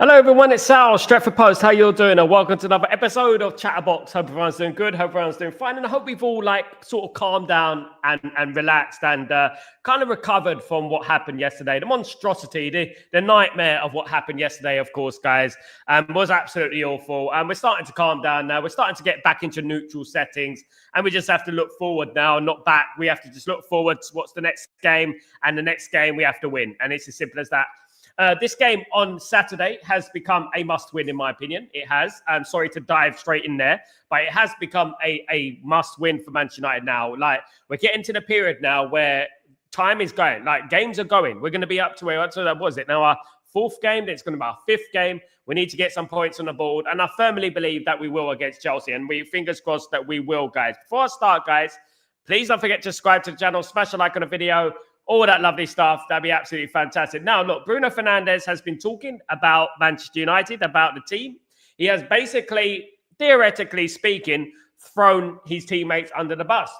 Hello everyone, it's Sal, Stretford Post. How you all doing? And welcome to another episode of Chatterbox. Hope everyone's doing good. Hope everyone's doing fine. And I hope we've all sort of calmed down and relaxed and kind of recovered from what happened yesterday. The monstrosity, the nightmare of what happened yesterday, of course, guys, was absolutely awful. And we're starting to calm down now. We're starting to get back into neutral settings. And we just have to look forward now, not back. We have to just look forward to what's the next game. And the next game we have to win. And it's as simple as that. This game on Saturday has become a must-win, in my opinion. It has. I'm sorry to dive straight in there, but it has become a must-win for Manchester United now. Like, we're getting to the period now where time is going. Like, games are going. We're going to be up to where, so that was it. Now, our fourth game, it's going to be our fifth game. We need to get some points on the board, and I firmly believe that we will against Chelsea, and we fingers crossed that we will, guys. Before I start, guys, please don't forget to subscribe to the channel, smash a like on the video, all that lovely stuff. That'd be absolutely fantastic. Now, look, Bruno Fernandes has been talking about Manchester United, about the team. He has basically, theoretically speaking, thrown his teammates under the bus.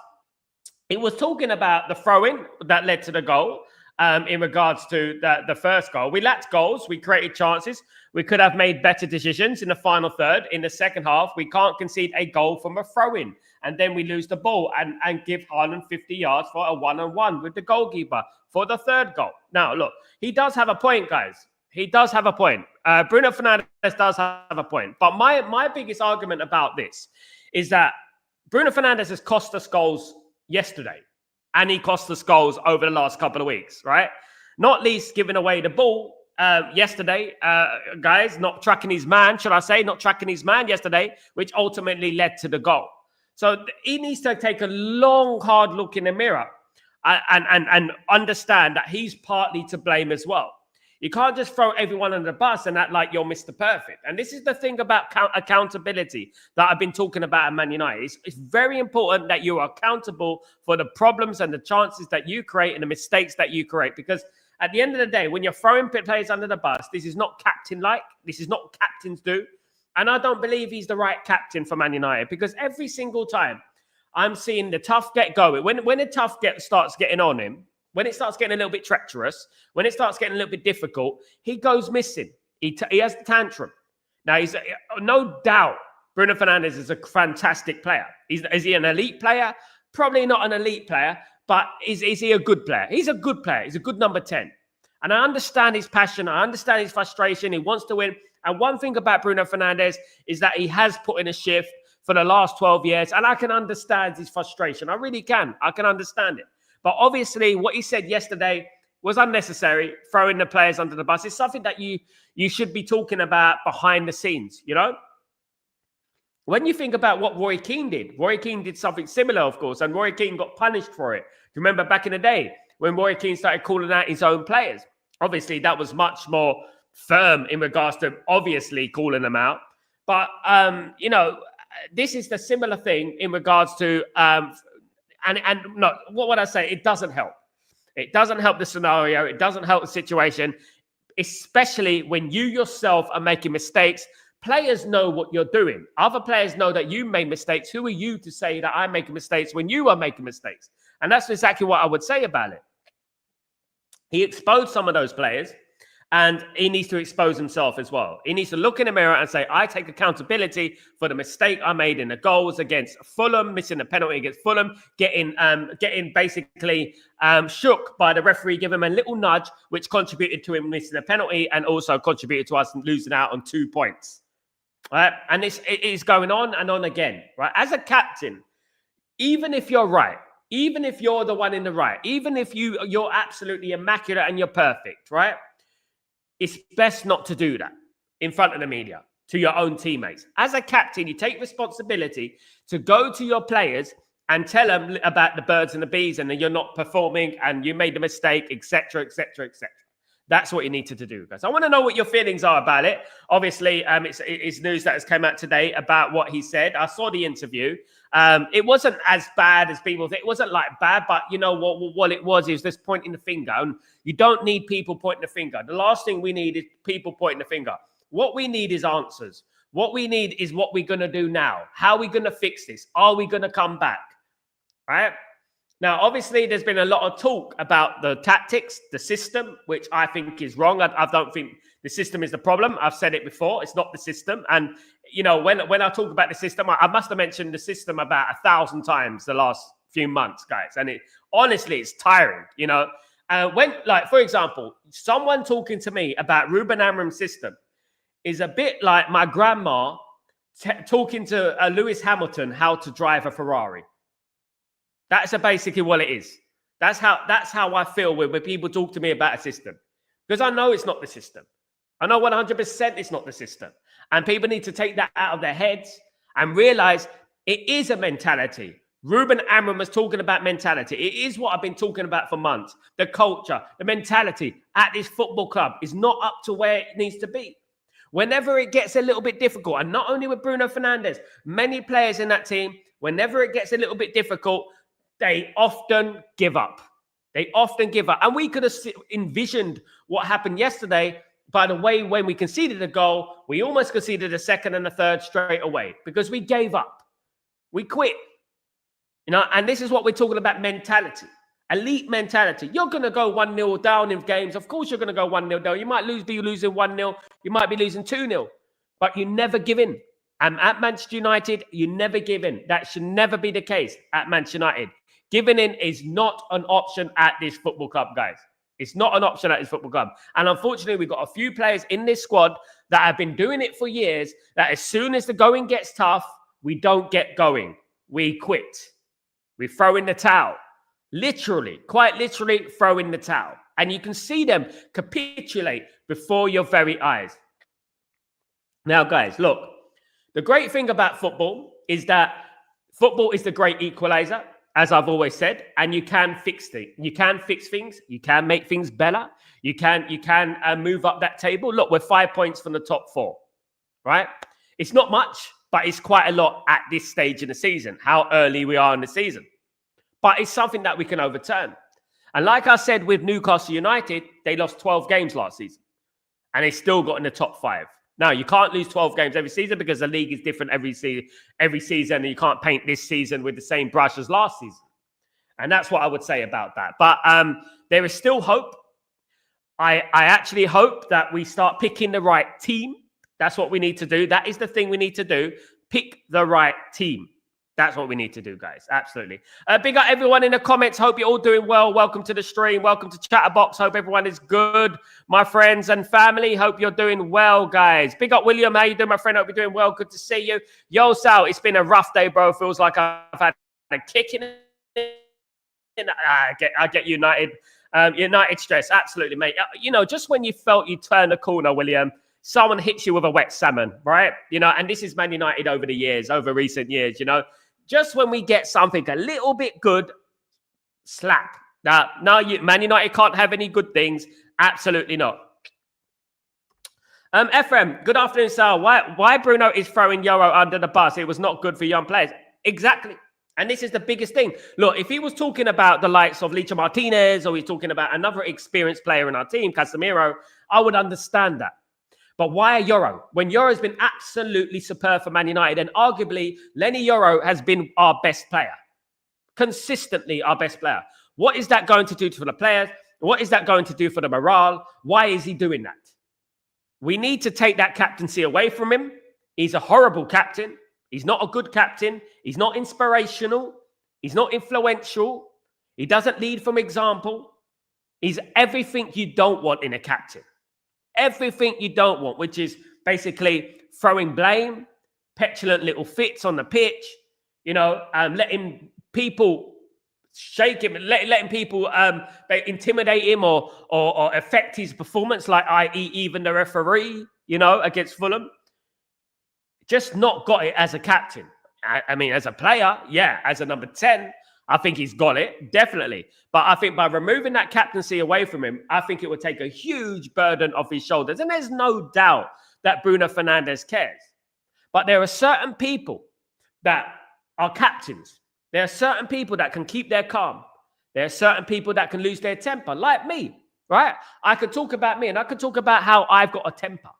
He was talking about the throw-in that led to the goal in regards to the first goal. We lacked goals. We created chances. We could have made better decisions in the final third. In the second half, we can't concede a goal from a throw-in. And then we lose the ball and give Haaland 50 yards for a one-on-one with the goalkeeper for the third goal. Now, look, he does have a point, guys. He does have a point. Bruno Fernandes does have a point. But my biggest argument about this is that Bruno Fernandes has cost us goals yesterday. And he cost us goals over the last couple of weeks, right? Not least giving away the ball yesterday, guys, not tracking his man, should I say, not tracking his man yesterday, which ultimately led to the goal. So he needs to take a long, hard look in the mirror and understand that he's partly to blame as well. You can't just throw everyone under the bus and act like you're Mr. Perfect. And this is the thing about accountability that I've been talking about at Man United. It's very important that you are accountable for the problems and the chances that you create and the mistakes that you create. Because at the end of the day, when you're throwing players under the bus, this is not captain-like. This is not what captains do. And I don't believe he's the right captain for Man United, because every single time I'm seeing the tough get going, when the tough get starts getting on him, when it starts getting a little bit treacherous, when it starts getting a little bit difficult, he goes missing. He has the tantrum. Now, he's no doubt Bruno Fernandes is a fantastic player. Is he an elite player? Probably not an elite player, but is he a good player? He's a good player. He's a good number 10. And I understand his passion. I understand his frustration. He wants to win. And one thing about Bruno Fernandes is that he has put in a shift for the last 12 years. And I can understand his frustration. I really can. I can understand it. But obviously, what he said yesterday was unnecessary, throwing the players under the bus. It's something that you should be talking about behind the scenes, you know? When you think about what Roy Keane did something similar, of course, and Roy Keane got punished for it. Remember back in the day when Roy Keane started calling out his own players? Obviously, that was much more firm in regards to obviously calling them out. But, you know, this is the similar thing in regards to... And no, what would I say? It doesn't help. It doesn't help the scenario. It doesn't help the situation, especially when you yourself are making mistakes. Players know what you're doing. Other players know that you made mistakes. Who are you to say that I'm making mistakes when you are making mistakes? And that's exactly what I would say about it. He exposed some of those players, and he needs to expose himself as well. He needs to look in the mirror and say, I take accountability for the mistake I made in the goals against Fulham, missing the penalty against Fulham, getting basically shook by the referee, giving him a little nudge, which contributed to him missing the penalty and also contributed to us losing out on 2 points. Right? And it is going on and on again. Right? As a captain, even if you're right, even if you're the one in the right, even if you're absolutely immaculate and you're perfect, right? It's best not to do that in front of the media, to your own teammates. As a captain, you take responsibility to go to your players and tell them about the birds and the bees and that you're not performing and you made a mistake, etc., etc., etc. That's what you needed to do, guys. I want to know what your feelings are about it. Obviously, it's news that has come out today about what he said. I saw the interview. It wasn't as bad as people think. It wasn't like bad, but you know what it was is just pointing the finger. And you don't need people pointing the finger. The last thing we need is people pointing the finger. What we need is answers. What we need is what we're going to do now. How are we going to fix this? Are we going to come back? Right? Now, obviously, there's been a lot of talk about the tactics, the system, which I think is wrong. I don't think the system is the problem. I've said it before. It's not the system. And, you know, when I talk about the system, I must have mentioned the system about 1,000 times the last few months, guys. And honestly, it's tiring, you know. For example, someone talking to me about Ruben Amorim's system is a bit like my grandma talking to Lewis Hamilton how to drive a Ferrari. That's basically what it is. That's how I feel when people talk to me about a system. Because I know it's not the system. I know 100% it's not the system. And people need to take that out of their heads and realize it is a mentality. Ruben Amorim was talking about mentality. It is what I've been talking about for months. The culture, the mentality at this football club is not up to where it needs to be. Whenever it gets a little bit difficult, and not only with Bruno Fernandes, many players in that team, whenever it gets a little bit difficult, they often give up. They often give up. And we could have envisioned what happened yesterday. By the way, when we conceded a goal, we almost conceded a second and a third straight away because we gave up. We quit. You know, and this is what we're talking about, mentality. Elite mentality. You're going to go 1-0 down in games. Of course, you're going to go 1-0 down. You might be losing 1-0. You might be losing 2-0. But you never give in. And at Manchester United, you never give in. That should never be the case at Manchester United. Giving in is not an option at this football club, guys. It's not an option at this football club. And unfortunately, we've got a few players in this squad that have been doing it for years, that as soon as the going gets tough, we don't get going. We quit. We throw in the towel. Literally, quite literally throw in the towel. And you can see them capitulate before your very eyes. Now, guys, look, the great thing about football is that football is the great equalizer, as I've always said, and you can fix things. You can fix things. You can make things better. You can move up that table. Look, we're 5 points from the top 4, right? It's not much, but it's quite a lot at this stage in the season, how early we are in the season. But it's something that we can overturn. And like I said with Newcastle United, they lost 12 games last season, and they still got in the top 5. Now, you can't lose 12 games every season because the league is different every season, and you can't paint this season with the same brush as last season. And that's what I would say about that. But there is still hope. I actually hope that we start picking the right team. That's what we need to do. That is the thing we need to do. Pick the right team. That's what we need to do, guys. Absolutely. Big up everyone in the comments. Hope you're all doing well. Welcome to the stream. Welcome to Chatterbox. Hope everyone is good. My friends and family, hope you're doing well, guys. Big up William. How you doing, my friend? Hope you're doing well. Good to see you. Yo, Sal, it's been a rough day, bro. Feels like I've had a kick in it. I get United. United stress. Absolutely, mate. You know, just when you felt you turned the corner, William, someone hits you with a wet salmon, right? You know, and this is Man United over the years, over recent years, you know. Just when we get something a little bit good, slap. Now, Man United can't have any good things. Absolutely not. FM, good afternoon, Sal. Why Bruno is throwing Euro under the bus? It was not good for young players. Exactly. And this is the biggest thing. Look, if he was talking about the likes of Licha Martinez, or he's talking about another experienced player in our team, Casemiro, I would understand that. But why a Euro? When Euro's been absolutely superb for Man United, and arguably Lenny Euro has been our best player. Consistently our best player. What is that going to do for the players? What is that going to do for the morale? Why is he doing that? We need to take that captaincy away from him. He's a horrible captain. He's not a good captain. He's not inspirational. He's not influential. He doesn't lead from example. He's everything you don't want in a captain. Everything you don't want, which is basically throwing blame, petulant little fits on the pitch, you know, letting people shake him, letting people intimidate him or affect his performance, like i.e. even the referee, you know, against Fulham. Just not got it as a captain. I mean, as a player, yeah, as a number 10, I think he's got it, definitely. But I think by removing that captaincy away from him, I think it would take a huge burden off his shoulders. And there's no doubt that Bruno Fernandes cares. But there are certain people that are captains. There are certain people that can keep their calm. There are certain people that can lose their temper, like me, right? I could talk about me, and I could talk about how I've got a temper,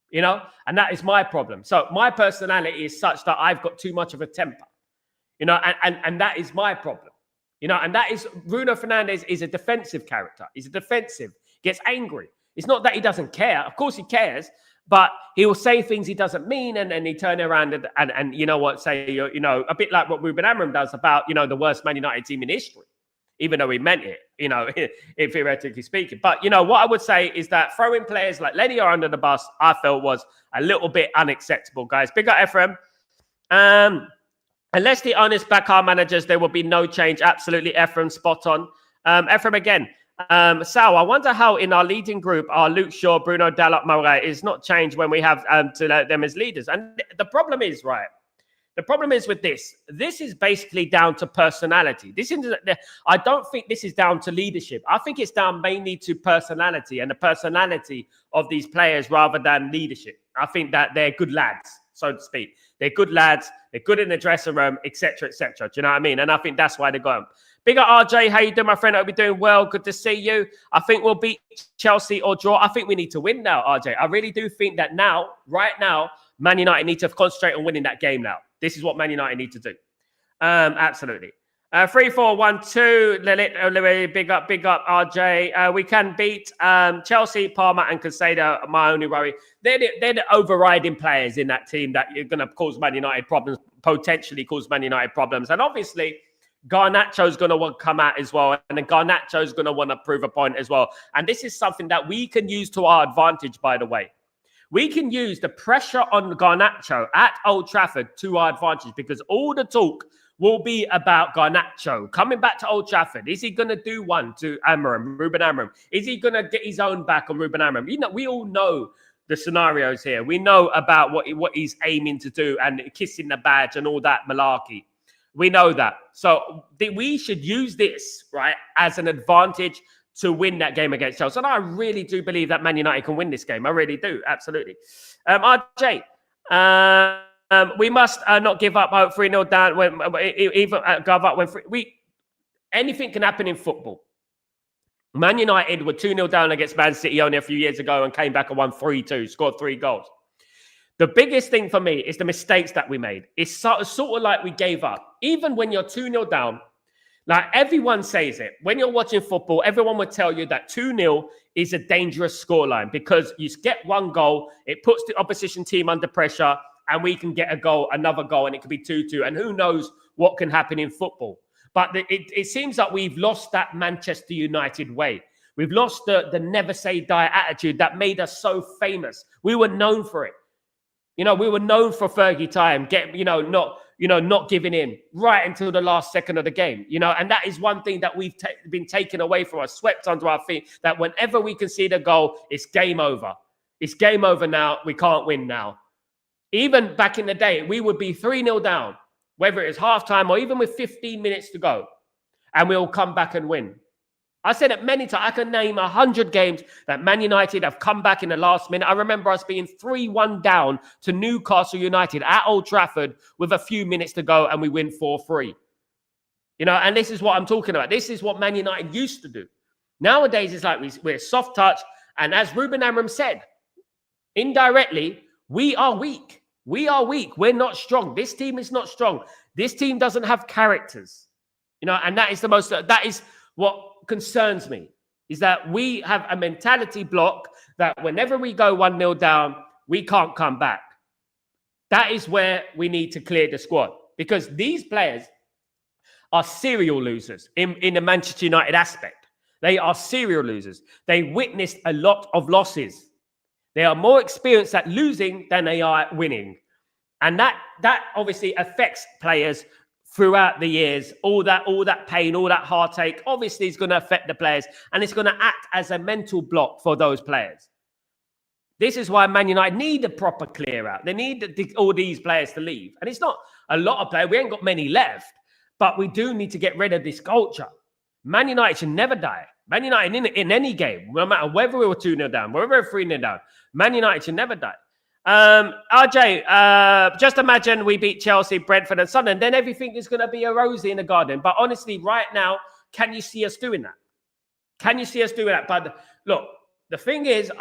you know? And that is my problem. So my personality is such that I've got too much of a temper. You know, and that is my problem. And that is Bruno Fernandes is a defensive character. He's a defensive, gets angry. It's not that he doesn't care. Of course he cares, but he will say things he doesn't mean, and then he turn around and you know what, say, a bit like what Ruben Amorim does about, the worst Man United team in history, even though he meant it, theoretically speaking. But, what I would say is that throwing players like Lenier under the bus, I felt was a little bit unacceptable, guys. Big up Ephraim. Unless the honest back our managers, there will be no change. Absolutely, Ephraim, spot on. Ephraim again. Sal, I wonder how in our leading group, our Luke Shaw, Bruno Dalot, Moray is not changed when we have them as leaders. And the problem is, right? The problem is with this. This is basically down to personality. I don't think this is down to leadership. I think it's down mainly to personality and the personality of these players rather than leadership. I think that they're good lads, so to speak. They're good lads. They're good in the dressing room, etc., etc. Do you know what I mean? And I think that's why they got them. Big up RJ, how you doing, my friend? I hope you're doing well. Good to see you. I think we'll beat Chelsea or draw. I think we need to win now, RJ. I really do think that right now, Man United need to concentrate on winning that game now. This is what Man United need to do. Absolutely. 3-4-1-2. Big up, RJ. We can beat Chelsea, Parma, and Caicedo. My only worry, they're the overriding players in that team that you're going to cause Man United problems, potentially cause Man United problems. And obviously, Garnacho's going to want to come out as well. And then Garnacho's going to want to prove a point as well. And this is something that we can use to our advantage, by the way. We can use the pressure on Garnacho at Old Trafford to our advantage, because all the talk will be about Garnacho coming back to Old Trafford. Is he going to do one to Ruben Amorim? Is he going to get his own back on Ruben Amorim? We all know the scenarios here. We know about what he's aiming to do and kissing the badge and all that malarkey. We know that. So we should use this, right, as an advantage to win that game against Chelsea. And I really do believe that Man United can win this game. I really do. Absolutely. RJ, we must not give up hope. 3-0 down. Anything can happen in football. Man United were 2-0 down against Man City only a few years ago and came back and won 3-2, scored 3 goals. The biggest thing for me is the mistakes that we made. It's sort of like we gave up. Even when you're 2-0 down, like everyone says it. When you're watching football, everyone would tell you that 2-0 is a dangerous scoreline because you get one goal, it puts the opposition team under pressure, and we can get a goal, another goal, and it could be 2-2. And who knows what can happen in football. But it seems like we've lost that Manchester United way. We've lost the never say die attitude that made us so famous. We were known for it. We were known for Fergie time, not giving in right until the last second of the game, and that is one thing that we've been taken away from us, swept under our feet, that whenever we concede a goal, it's game over. It's game over now. We can't win now. Even back in the day, we would be 3-0 down, whether it is halftime or even with 15 minutes to go, and we'll come back and win. I said it many times. I can name 100 games that Man United have come back in the last minute. I remember us being 3-1 down to Newcastle United at Old Trafford with a few minutes to go, and we win 4-3. And this is what I'm talking about. This is what Man United used to do. Nowadays, it's like we're soft touch. And as Ruben Amorim said, indirectly, we are weak. We are weak. We're not strong. This team is not strong. This team doesn't have characters. And that is what concerns me, is that we have a mentality block that whenever we go 1-0 down, we can't come back. That is where we need to clear the squad, because these players are serial losers in the Manchester United aspect. They are serial losers. They witnessed a lot of losses. They are more experienced at losing than they are at winning. And that obviously affects players throughout the years. All that pain, all that heartache, obviously is going to affect the players, and it's going to act as a mental block for those players. This is why Man United need a proper clear out. They need all these players to leave. And it's not a lot of players. We ain't got many left, but we do need to get rid of this culture. Man United should never die. Man United in any game, no matter whether we were 2-0 down, whether we were 3-0 down, Man United should never die. RJ, just imagine we beat Chelsea, Brentford, and Sunderland, then everything is going to be a rosy in the garden. But honestly, right now, can you see us doing that? Can you see us doing that? But look, the thing is,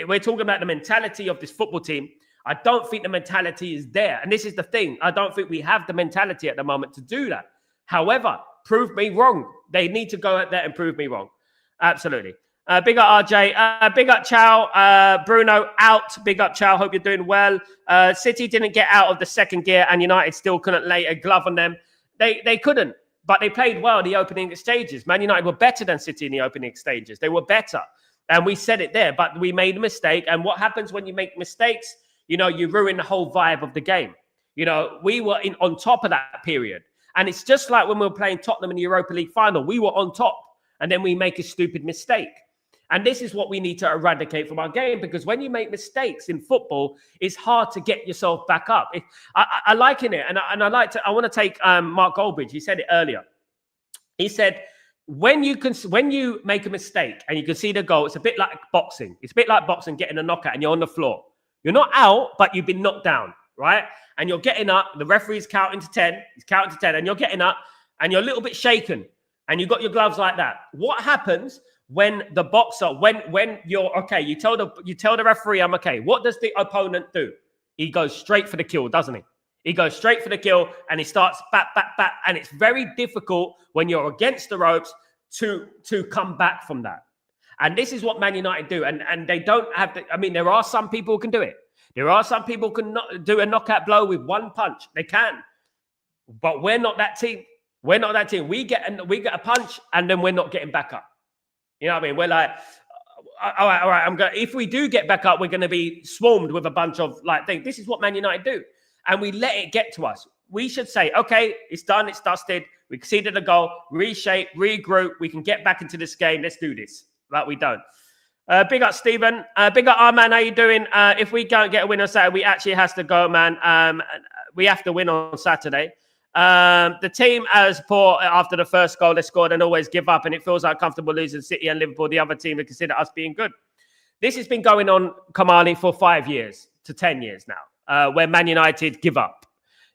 we're talking about the mentality of this football team. I don't think the mentality is there. And this is the thing. I don't think we have the mentality at the moment to do that. However, prove me wrong. They need to go out there and prove me wrong. Absolutely. Big up RJ. Big up Chow. Bruno out. Big up Chow. Hope you're doing well. City didn't get out of the second gear and United still couldn't lay a glove on them. They couldn't, but they played well in the opening stages. Man United were better than City in the opening stages. They were better. And we said it there, but we made a mistake. And what happens when you make mistakes? You ruin the whole vibe of the game. We were on top of that period. And it's just like when we were playing Tottenham in the Europa League final. We were on top and then we make a stupid mistake. And this is what we need to eradicate from our game, because when you make mistakes in football, it's hard to get yourself back up. I liken it, and I want to take Mark Goldbridge. He said it earlier. He said, when you make a mistake and you can see the goal, it's a bit like boxing. It's a bit like boxing, getting a knockout, and you're on the floor. You're not out, but you've been knocked down, right? And you're getting up. The referee's counting to 10. He's counting to 10, and you're getting up, and you're a little bit shaken, and you've got your gloves like that. What happens when the boxer, when you're okay, you tell the referee, I'm okay. What does the opponent do? He goes straight for the kill, doesn't he? He goes straight for the kill and he starts back. And it's very difficult when you're against the ropes to come back from that. And this is what Man United do. And they don't have to, there are some people who can do it. There are some people who can do a knockout blow with one punch. They can. But we're not that team. We're not that team. We get a punch and then we're not getting back up. You know what I mean? We're like, all right. If we do get back up, we're going to be swarmed with a bunch of things. This is what Man United do, and we let it get to us. We should say, okay, it's done, it's dusted. We conceded a goal, reshape, regroup. We can get back into this game. Let's do this. But we don't. Big up, Stephen. Big up, man. How you doing? If we don't get a win on Saturday, we actually has to go, man. We have to win on Saturday. The team as poor after the first goal they scored and always give up, and it feels like comfortable losing City and Liverpool, the other team, that consider us being good. This has been going on, Kamali, for 5 years to 10 years now, where Man United give up.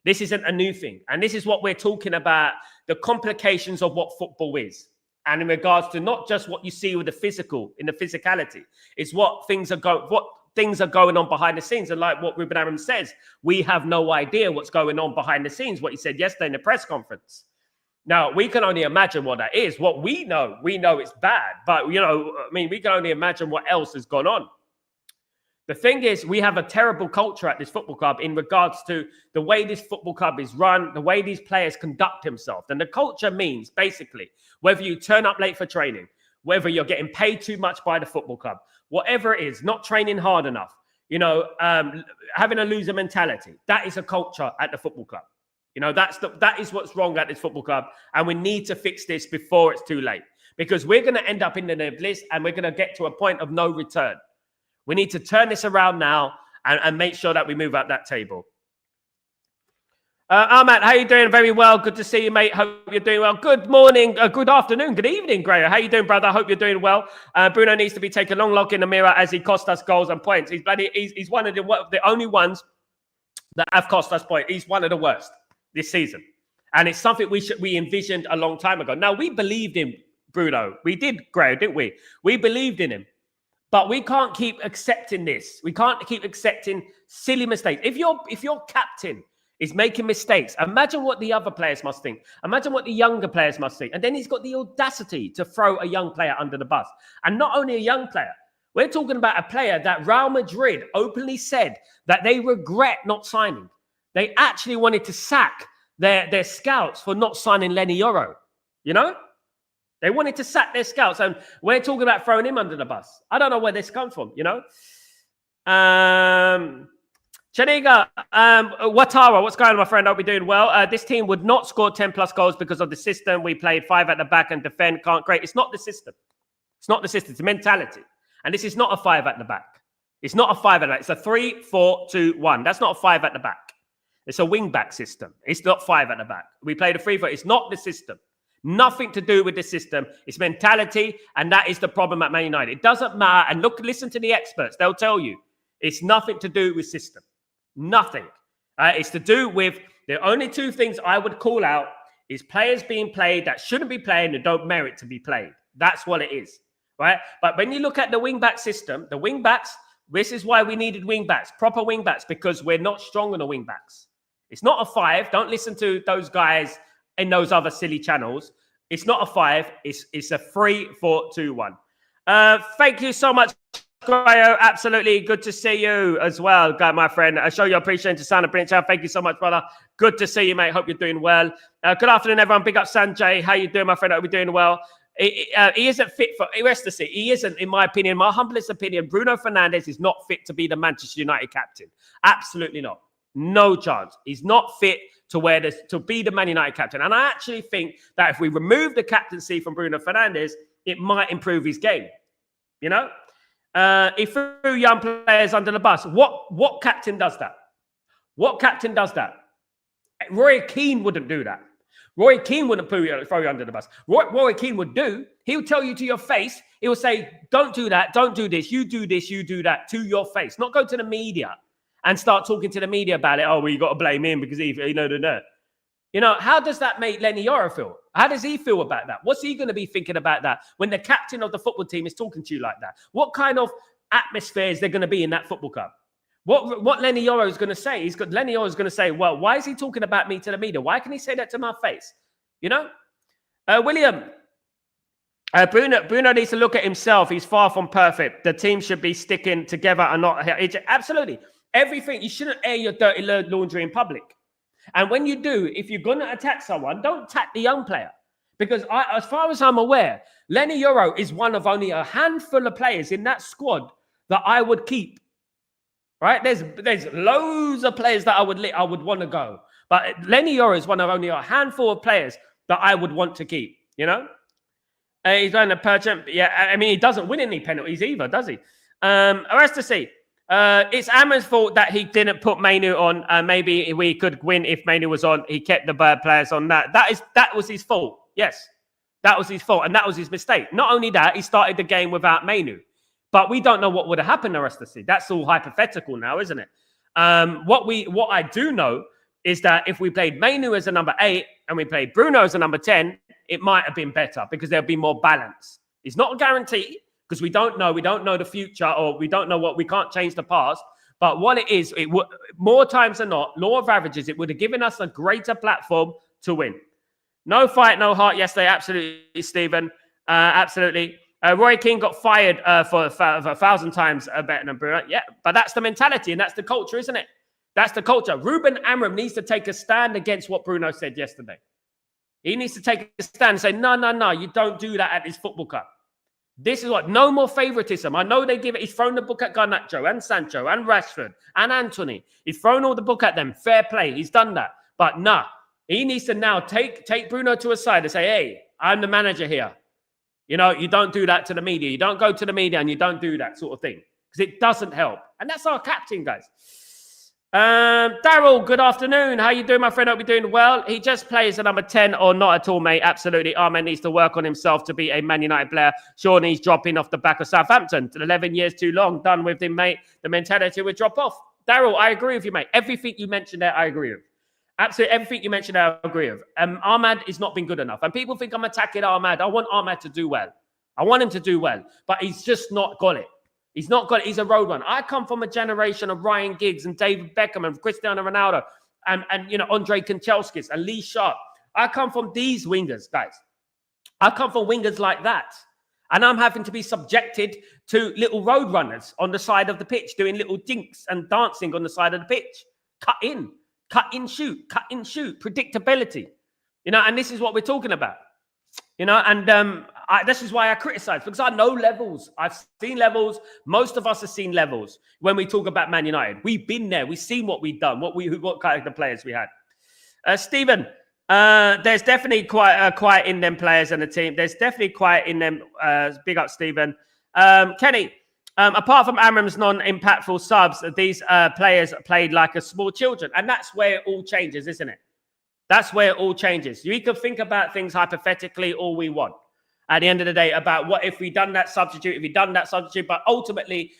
This isn't a new thing. And this is what we're talking about, the complications of what football is. And in regards to not just what you see with the physical, in the physicality, it's what things are going on behind the scenes. And like what Ruben Amorim says, we have no idea what's going on behind the scenes, what he said yesterday in the press conference. Now, we can only imagine what that is. What we know it's bad. But, we can only imagine what else has gone on. The thing is, we have a terrible culture at this football club in regards to the way this football club is run, the way these players conduct themselves. And the culture means, basically, whether you turn up late for training, whether you're getting paid too much by the football club, whatever it is, not training hard enough, having a loser mentality. That is a culture at the football club. That is what's wrong at this football club. And we need to fix this before it's too late, because we're going to end up in the list and we're going to get to a point of no return. We need to turn this around now and make sure that we move up that table. Ahmad, how you doing? Very well. Good to see you, mate. Hope you're doing well. Good morning, good afternoon, good evening, Gray. How you doing, brother? Hope you're doing well. Bruno needs to be taking a long look in the mirror as he cost us goals and points. He's one of the only ones that have cost us points. He's one of the worst this season. And it's something we envisioned a long time ago. Now, we believed in Bruno. We did, Gray, didn't we? We believed in him. But we can't keep accepting this. We can't keep accepting silly mistakes. If your captain is making mistakes, imagine what the other players must think. Imagine what the younger players must think. And then he's got the audacity to throw a young player under the bus. And not only a young player. We're talking about a player that Real Madrid openly said that they regret not signing. They actually wanted to sack their scouts for not signing Lenny Yoro. They wanted to sack their scouts, and we're talking about throwing him under the bus. I don't know where this comes from, Chaniga, Watara, what's going on, my friend? I'll be doing well. This team would not score 10-plus goals because of the system. We played 5 at the back and defend. Can't create. It's not the system. It's not the system. It's the mentality. And this is not a 5 at the back. It's not a 5 at the back. It's a 3-4-2-1. That's not a 5 at the back. It's a wing-back system. It's not 5 at the back. We played a 3-4. It's not the system. Nothing to do with the system. It's mentality, and that is the problem at Man United. It doesn't matter. And listen to the experts. They'll tell you it's nothing to do with system. Nothing. It's to do with the only 2 things I would call out is players being played that shouldn't be playing and don't merit to be played. That's what it is, right? But when you look at the wing-back system, the wing-backs, this is why we needed wing-backs, proper wing-backs, because we're not strong on the wing-backs. It's not a 5. Don't listen to those guys in those other silly channels. It's not a 5. It's a 3-4-2-1. Thank you so much, Grayo. Absolutely good to see you as well, my friend. I show your appreciation to Santa Prince. Thank you so much, brother. Good to see you, mate. Hope you're doing well. Good afternoon, everyone. Big up, Sanjay. How you doing, my friend? Hope you're doing well. He isn't fit for rest of the He isn't, in my opinion, my humblest opinion. Bruno Fernandes is not fit to be the Manchester United captain. Absolutely not. No chance. He's not fit to be the Man United captain. And I actually think that if we remove the captaincy from Bruno Fernandes, it might improve his game. You know, he threw young players under the bus. What captain does that? What captain does that? Roy Keane wouldn't do that. Roy Keane wouldn't throw you under the bus. Roy Keane would he would tell you to your face. He would say, don't do that, don't do this, you do this, you do that, to your face. Not go to the media and start talking to the media about it. Oh, well, you got to blame him because you know, how does that make Lenny Yoro feel? How does he feel about that? What's he going to be thinking about that when the captain of the football team is talking to you like that? What kind of atmosphere is there going to be in that football club? What Lenny Yoro is going to say? Lenny Yoro is going to say, well, why is he talking about me to the media? Why can he say that to my face? You know? William, Bruno needs to look at himself. He's far from perfect. The team should be sticking together and not... Absolutely. Everything. You shouldn't air your dirty laundry in public. And when you do, if you're going to attack someone, don't attack the young player. Because as far as I'm aware, Lenny Yoro is one of only a handful of players in that squad that I would keep. Right? There's loads of players that I would want to go. But Lenny Yoro is one of only a handful of players that I would want to keep. You know? He's going to Perchant. Yeah, I mean, he doesn't win any penalties either, does he? Rest to see. It's Amorim's fault that he didn't put Mainu on. Maybe we could win if Mainu was on. He kept the bad players on. That was his fault. Yes, that was his fault, and that was his mistake. Not only that, he started the game without Mainu, but we don't know what would have happened the rest of the season. That's all hypothetical now, isn't it? What I do know is that if we played Mainu as a number 8 and we played Bruno as a number 10, it might have been better because there'll be more balance. It's not a guarantee, because we don't know the future, or we don't know we can't change the past. But what it is, more times than not, law of averages, it would have given us a greater platform to win. No fight, no heart yesterday. Absolutely, Stephen. Absolutely. Roy Keane got fired for 1,000 times better than Bruno. Yeah, but that's the mentality and that's the culture, isn't it? That's the culture. Ruben Amorim needs to take a stand against what Bruno said yesterday. He needs to take a stand and say, no, you don't do that at this football club. This is what, no more favoritism. I know they give it. He's thrown the book at Garnacho and Sancho and Rashford and Anthony. He's thrown all the book at them. Fair play. He's done that. But he needs to now take Bruno to a side and say, hey, I'm the manager here. You know, you don't do that to the media. You don't go to the media and you don't do that sort of thing because it doesn't help. And that's our captain, guys. Daryl, good afternoon. How you doing, my friend? Hope you're doing well. He just plays a number 10 or not at all, mate. Absolutely. Arman needs to work on himself to be a Man United player. Sean, he's dropping off the back of Southampton. 11 years too long. Done with him, mate. The mentality would drop off. Daryl, I agree with you, mate. Everything you mentioned there, I agree with. Absolutely everything you mentioned there, I agree with. Ahmad has not been good enough. And people think I'm attacking Ahmad. I want Ahmad to do well. I want him to do well. But he's just not got it. He's not got it. He's a road runner. I come from a generation of Ryan Giggs and David Beckham and Cristiano Ronaldo and Andre Kanchelskis and Lee Sharp. I come from these wingers, guys. I come from wingers like that. And I'm having to be subjected to little road runners on the side of the pitch, doing little dinks and dancing on the side of the pitch. Cut in, shoot, predictability. And this is what we're talking about. And this is why I criticize, because I know levels. I've seen levels. Most of us have seen levels when we talk about Man United. We've been there. We've seen what we've done, what kind of the players we had. Stephen, there's definitely quiet in them players and the team. There's definitely quiet in them. Big up, Stephen. Kenny, apart from Amorim's non-impactful subs, these players played like a small children. And that's where it all changes, isn't it? That's where it all changes. We can think about things hypothetically all we want. At the end of the day, about what if we done that substitute, but ultimately,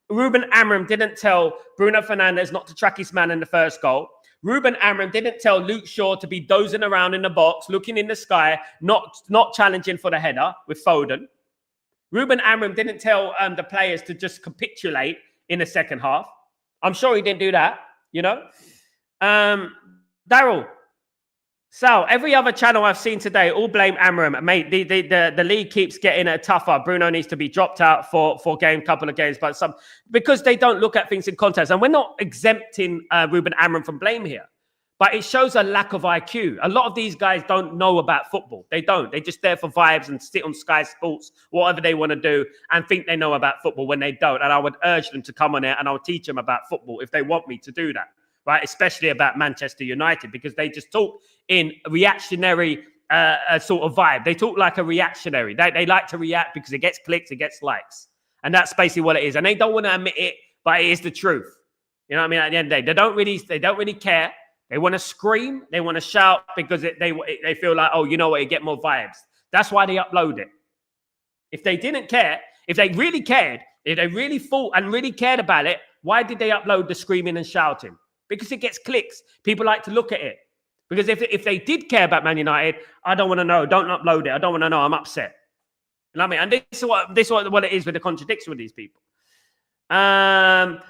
Ruben Amorim didn't tell Bruno Fernandes not to track his man in the first goal. Ruben Amorim didn't tell Luke Shaw to be dozing around in the box, looking in the sky, not challenging for the header with Foden. Ruben Amorim didn't tell the players to just capitulate in the second half. I'm sure he didn't do that, Daryl, So every other channel I've seen today all blame Amorim. Mate, the league keeps getting tougher. Bruno needs to be dropped out for couple of games, but because they don't look at things in context. And we're not exempting Ruben Amorim from blame here, but it shows a lack of IQ. A lot of these guys don't know about football. They don't. They're just there for vibes and sit on Sky Sports, whatever they want to do, and think they know about football when they don't. And I would urge them to come on here and I'll teach them about football if they want me to do that. Right, especially about Manchester United, because they just talk in reactionary sort of vibe. They talk like a reactionary. They like to react because it gets clicks, it gets likes. And that's basically what it is. And they don't want to admit it, but it is the truth. You know what I mean? At the end of the day, they don't really care. They want to scream, they want to shout because they feel like, oh, you know what, you get more vibes. That's why they upload it. If they didn't care, if they really cared, if they really thought and really cared about it, why did they upload the screaming and shouting? Because it gets clicks. People like to look at it. Because if they did care about Man United, I don't want to know. Don't upload it. I don't want to know. I'm upset. You know what I mean? And this is what it is with the contradiction with these people. Kenny,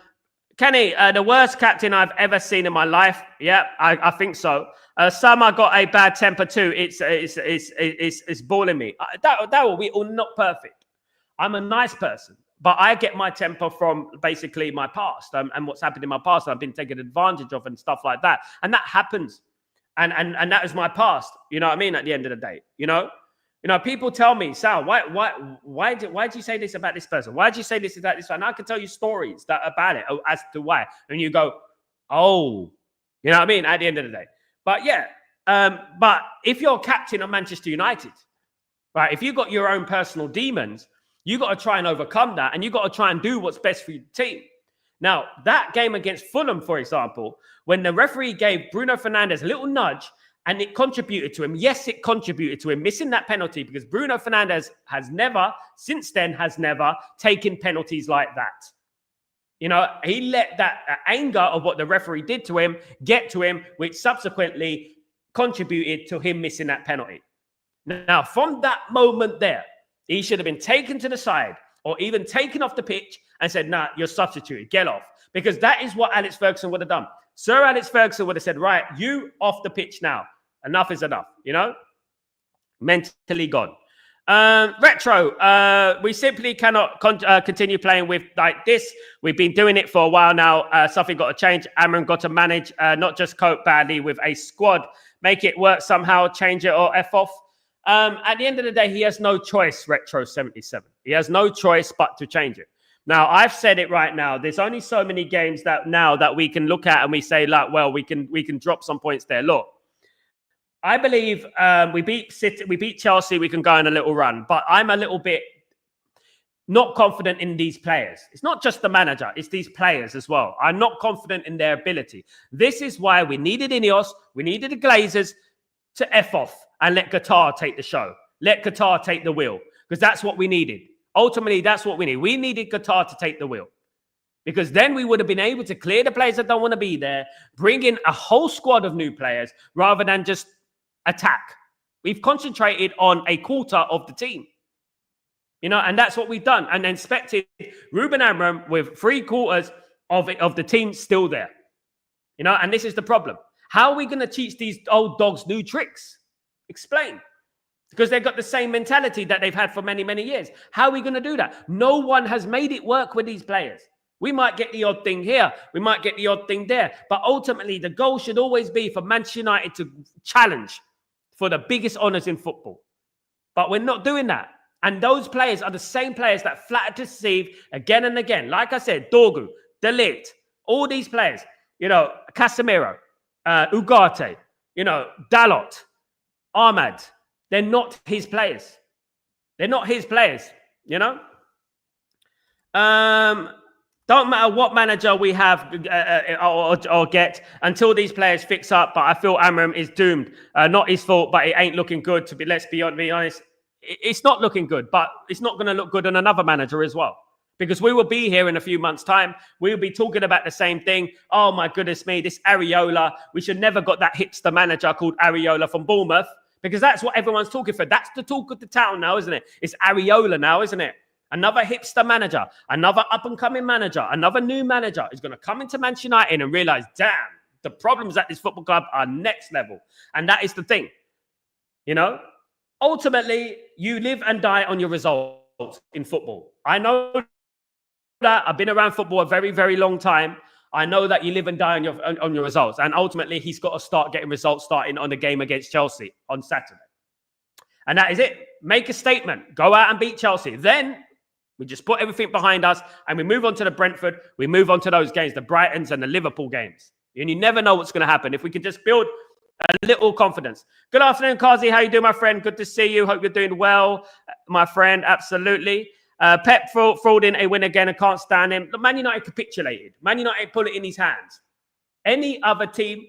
the worst captain I've ever seen in my life. Yeah, I think so. Some I got a bad temper too. It's balling me. That will be all not perfect. I'm a nice person. But I get my temper from basically my past and what's happened in my past. I've been taken advantage of and stuff like that. And that happens. And that is my past. You know what I mean? At the end of the day, you know, people tell me, Sal, why did you say this about this person? Why did you say this about this? And I can tell you stories about it as to why. And you go, oh, you know what I mean? At the end of the day. But yeah, but if you're captain of Manchester United, right, if you've got your own personal demons, you got to try and overcome that, and you got to try and do what's best for your team. Now, that game against Fulham, for example, when the referee gave Bruno Fernandes a little nudge and it contributed to him, yes, it contributed to him missing that penalty because Bruno Fernandes has never taken penalties like that. You know, he let that anger of what the referee did to him get to him, which subsequently contributed to him missing that penalty. Now, from that moment there, he should have been taken to the side or even taken off the pitch and said, nah, you're substituted, get off. Because that is what Alex Ferguson would have done. Sir Alex Ferguson would have said, right, you off the pitch now. Enough is enough, you know? Mentally gone. Retro, we simply cannot continue playing with like this. We've been doing it for a while now. Something got to change. Amorim got to manage, not just cope badly with a squad. Make it work somehow, change it or F off. At the end of the day, he has no choice, Retro 77. He has no choice but to change it. Now, I've said it right now. There's only so many games that we can look at and we say, like, well, we can drop some points there. Look, I believe we beat City, we beat Chelsea, we can go on a little run. But I'm a little bit not confident in these players. It's not just the manager, it's these players as well. I'm not confident in their ability. This is why we needed Ineos, we needed the Glazers to F off and let Qatar take the show. Let Qatar take the wheel, because that's what we needed. Ultimately, that's what we need. We needed Qatar to take the wheel, because then we would have been able to clear the players that don't want to be there, bring in a whole squad of new players rather than just attack. We've concentrated on a quarter of the team, you know, and that's what we've done. And expected Ruben Amorim with 3/4 of the team still there, you know, and this is the problem. How are we going to teach these old dogs new tricks? Explain. Because they've got the same mentality that they've had for many, many years. How are we going to do that? No one has made it work with these players. We might get the odd thing here. We might get the odd thing there. But ultimately, the goal should always be for Manchester United to challenge for the biggest honours in football. But we're not doing that. And those players are the same players that flatter to deceive again and again. Like I said, Dorgu, De Ligt, all these players, you know, Casemiro, Ugarte, you know, Dalot, Ahmad. They're not his players. They're not his players, you know? Don't matter what manager we have or get until these players fix up. But I feel Amorim is doomed. Not his fault, but it ain't looking good. Let's be honest. It's not looking good, but it's not going to look good on another manager as well. Because we will be here in a few months' time. We'll be talking about the same thing. Oh, my goodness me, this Areola. We should never got that hipster manager called Areola from Bournemouth. Because that's what everyone's talking for. That's the talk of the town now, isn't it? It's Areola now, isn't it? Another hipster manager, another up-and-coming manager, another new manager is going to come into Manchester United and realise, damn, The problems at this football club are next level. And that is the thing. You know, ultimately, you live and die on your results in football. I know that. I've been around football a very, very long time. I know that you live and die on your results. And ultimately, he's got to start getting results starting on the game against Chelsea on Saturday. And that is it. Make a statement. Go out and beat Chelsea. Then we just put everything behind us and we move on to the Brentford. We move on to those games, the Brightons and the Liverpool games. And you never know what's going to happen. If we can just build a little confidence. Good afternoon, Kazi. How you doing, my friend? Good to see you. Hope you're doing well, my friend. Absolutely. Pep fraud in a win again. I can't stand him. Man United capitulated. Man United put it in his hands. Any other team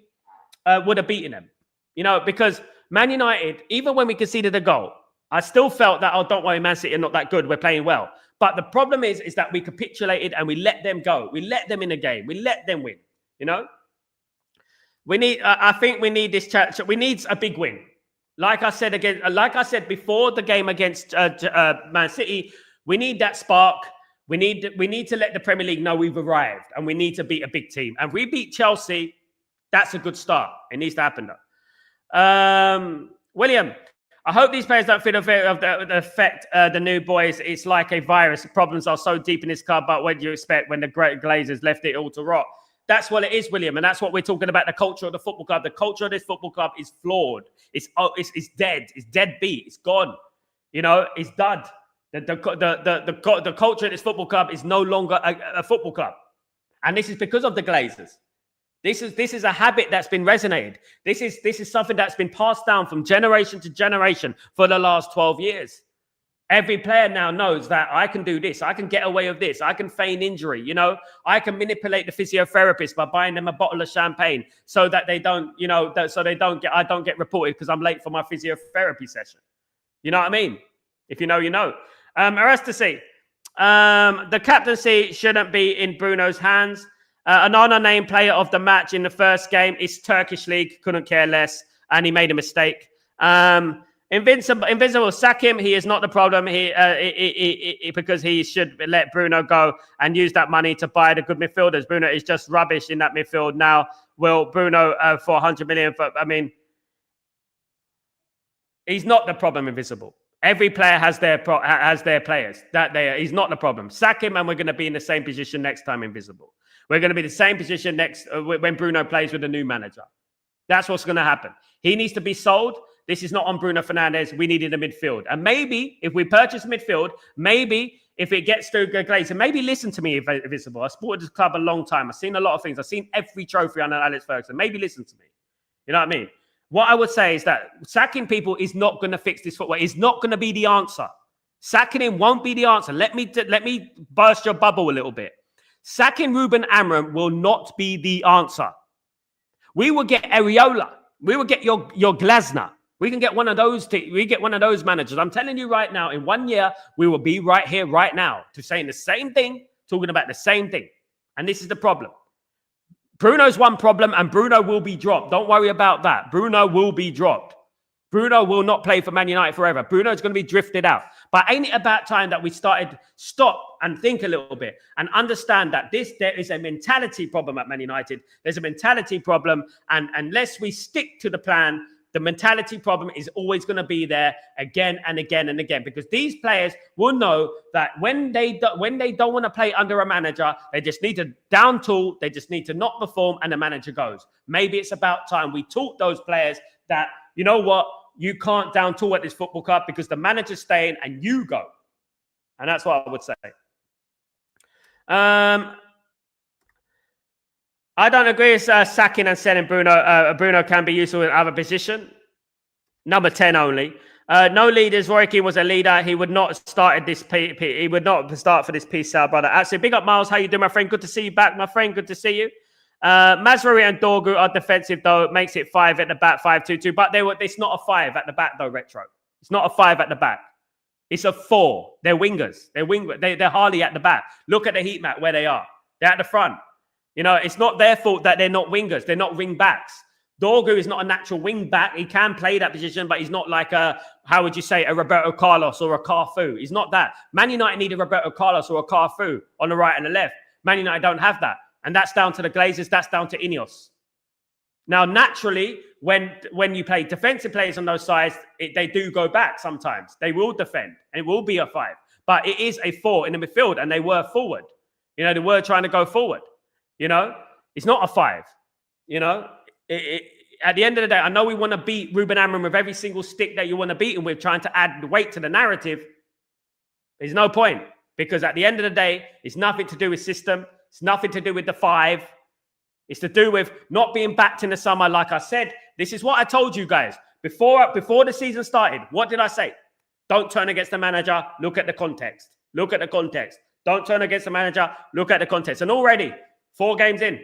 would have beaten them. You know, because Man United, even when we conceded a goal, I still felt that, oh, don't worry, Man City are not that good. We're playing well. But the problem is that we capitulated and we let them go. We let them in the game. We let them win. You know? We need. I think we need this chat. We need a big win. Like I said again. Like I said before the game against Man City, we need that spark. We need to let the Premier League know we've arrived, and we need to beat a big team. And if we beat Chelsea, that's a good start. It needs to happen though. William, I hope these players don't feel the effect the new boys. It's like a virus. The problems are so deep in this club. But what do you expect when the great Glazers left it all to rot? That's what it is, William. And that's what we're talking about, the culture of the football club. The culture of this football club is flawed. It's dead. It's deadbeat. It's gone. You know, it's dud. The culture of this football club is no longer a football club. And this is because of the Glazers. This is a habit that's been resonated. This is something that's been passed down from generation to generation for the last 12 years. Every player now knows that I can do this. I can get away with this. I can feign injury. You know, I can manipulate the physiotherapist by buying them a bottle of champagne so that they don't, you know, I don't get reported because I'm late for my physiotherapy session. You know what I mean? If you know, you know. Arrestasy. The captaincy shouldn't be in Bruno's hands. An named player of the match in the first game is Turkish League. Couldn't care less. And he made a mistake. Invincible, sack him. He is not the problem. Because he should let Bruno go and use that money to buy the good midfielders. Bruno is just rubbish in that midfield now. Will Bruno for 100 million? I mean, he's not the problem. Invincible. Every player has their players. He's not the problem. Sack him, and we're going to be in the same position next time. Invisible. We're going to be the same position next when Bruno plays with a new manager. That's what's going to happen. He needs to be sold. This is not on Bruno Fernandes. We needed a midfield. And maybe if we purchase midfield, maybe if it gets to Glazer, maybe listen to me, Invisible. I supported this club a long time. I've seen a lot of things. I've seen every trophy under Alex Ferguson. Maybe listen to me. You know what I mean? What I would say is that sacking people is not going to fix this football. It's not going to be the answer. Sacking him won't be the answer. Let me burst your bubble a little bit. Sacking Ruben Amorim will not be the answer. We will get Areola. We will get your Glasner. We can get one of those. We get one of those managers. I'm telling you right now, in 1 year, we will be right here, right now, to saying the same thing, talking about the same thing. And this is the problem. Bruno's one problem, and Bruno will be dropped. Don't worry about that. Bruno will be dropped. Bruno will not play for Man United forever. Bruno's going to be drifted out. But ain't it about time that we stop and think a little bit and understand that there is a mentality problem at Man United. There's a mentality problem, and unless we stick to the plan, the mentality problem is always going to be there again and again and again, because these players will know that when they don't want to play under a manager, they just need to down tool, they just need to not perform, and the manager goes. Maybe it's about time we taught those players that, you know what, you can't down tool at this football club because the manager's staying and you go. And that's what I would say. I don't agree with sacking and selling Bruno. Bruno can be useful in other position. Number 10 only. No leaders. Roy Keane was a leader. He would not start this. He would not start for this piece, Sal, brother. Actually, big up, Miles. How you doing, my friend? Good to see you back, my friend. Good to see you. Mazraoui and Dorgu are defensive, though. It makes it 5 at the back, 5-2-2. But it's not a 5 at the back, though, Retro. It's not a 5 at the back. It's a 4. They're wingers. They're hardly at the back. Look at the heat map where they are. They're at the front. You know, it's not their fault that they're not wingers. They're not wing backs. Dorgu is not a natural wing back. He can play that position, but he's not like how would you say, a Roberto Carlos or a Cafu. He's not that. Man United need a Roberto Carlos or a Cafu on the right and the left. Man United don't have that. And that's down to the Glazers. That's down to Ineos. Now, naturally, when you play defensive players on those sides, they do go back sometimes. They will defend, and it will be a 5. But it is a 4 in the midfield, and they were forward. They were trying to go forward. It's not a 5. At the end of the day, I know we want to beat Ruben Amorim with every single stick that you want to beat him with, trying to add weight to the narrative. There's no point, because at the end of the day, it's nothing to do with system. It's nothing to do with the 5. It's to do with not being backed in the summer. Like I said, this is what I told you guys before the season started. What did I say? Don't turn against the manager. Look at the context. Look at the context. Don't turn against the manager. Look at the context. And already, 4 games in,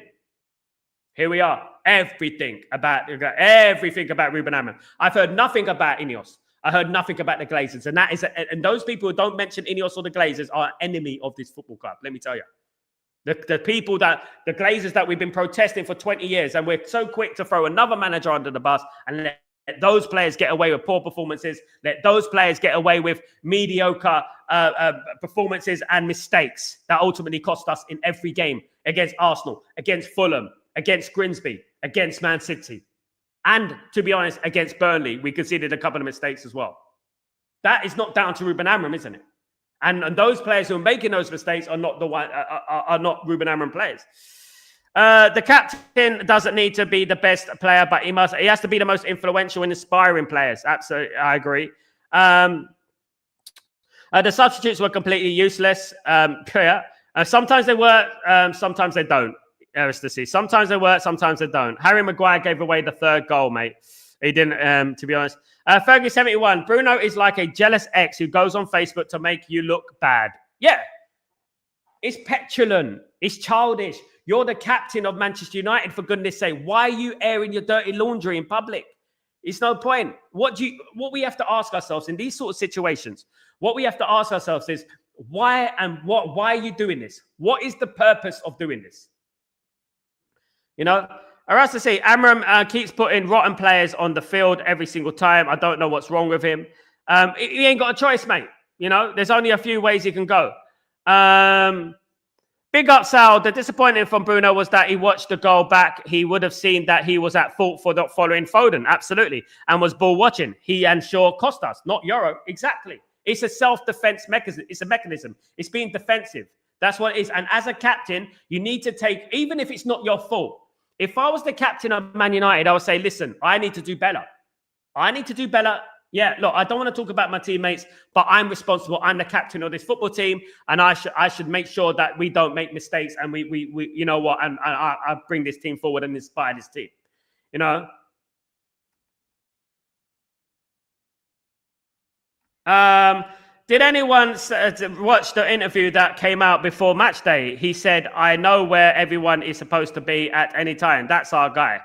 here we are. Everything about Ruben Amorim. I've heard nothing about Ineos. I heard nothing about the Glazers. And those people who don't mention Ineos or the Glazers are an enemy of this football club. Let me tell you. The Glazers that we've been protesting for 20 years, and we're so quick to throw another manager under the bus and let those players get away with poor performances. Let those players get away with mediocre performances and mistakes that ultimately cost us in every game against Arsenal, against Fulham, against Grimsby, against Man City. And to be honest, against Burnley, we conceded a couple of mistakes as well. That is not down to Ruben Amorim, isn't it? And those players who are making those mistakes are not are not Ruben Amorim players. The captain doesn't need to be the best player, but he has to be the most influential and inspiring players. Absolutely, I agree. The substitutes were completely useless. Sometimes they work, sometimes they don't. Sometimes they work, sometimes they don't. Harry Maguire gave away the 3rd goal, mate. He didn't, to be honest. Fergie71, Bruno is like a jealous ex who goes on Facebook to make you look bad. Yeah. It's petulant. It's childish. You're the captain of Manchester United, for goodness sake. Why are you airing your dirty laundry in public? It's no point. What we have to ask ourselves in these sort of situations, what we have to ask ourselves is, why are you doing this? What is the purpose of doing this? I have to say, Amorim keeps putting rotten players on the field every single time. I don't know what's wrong with him. He ain't got a choice, mate. There's only a few ways he can go. Big up, Sal. The disappointing from Bruno was that he watched the goal back. He would have seen that he was at fault for not following Foden, absolutely, and was ball watching. He and Shaw cost us, not Euro. Exactly. It's a self-defense mechanism. It's a mechanism. It's being defensive. That's what it is. And as a captain, you need to take, even if it's not your fault. If I was the captain of Man United, I would say, listen, I need to do better. I need to do better. Yeah, look, I don't want to talk about my teammates, but I'm responsible. I'm the captain of this football team, and I should make sure that we don't make mistakes, and we you know what, and I bring this team forward and inspire this team. Did anyone watch the interview that came out before match day? He said, I know where everyone is supposed to be at any time. That's our guy.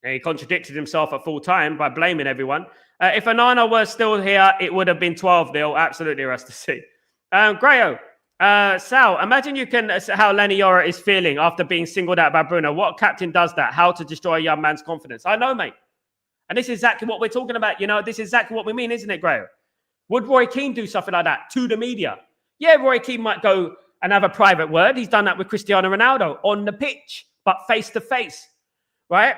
And he contradicted himself at full time by blaming everyone. If Onana was still here, it would have been 12-0. Absolutely, Rest to see. Grayo, Sal, imagine how Lenny Yora is feeling after being singled out by Bruno. What captain does that? How to destroy a young man's confidence? I know, mate. And this is exactly what we're talking about. This is exactly what we mean, isn't it, Grayo? Would Roy Keane do something like that to the media? Yeah, Roy Keane might go and have a private word. He's done that with Cristiano Ronaldo on the pitch, but face to face, right?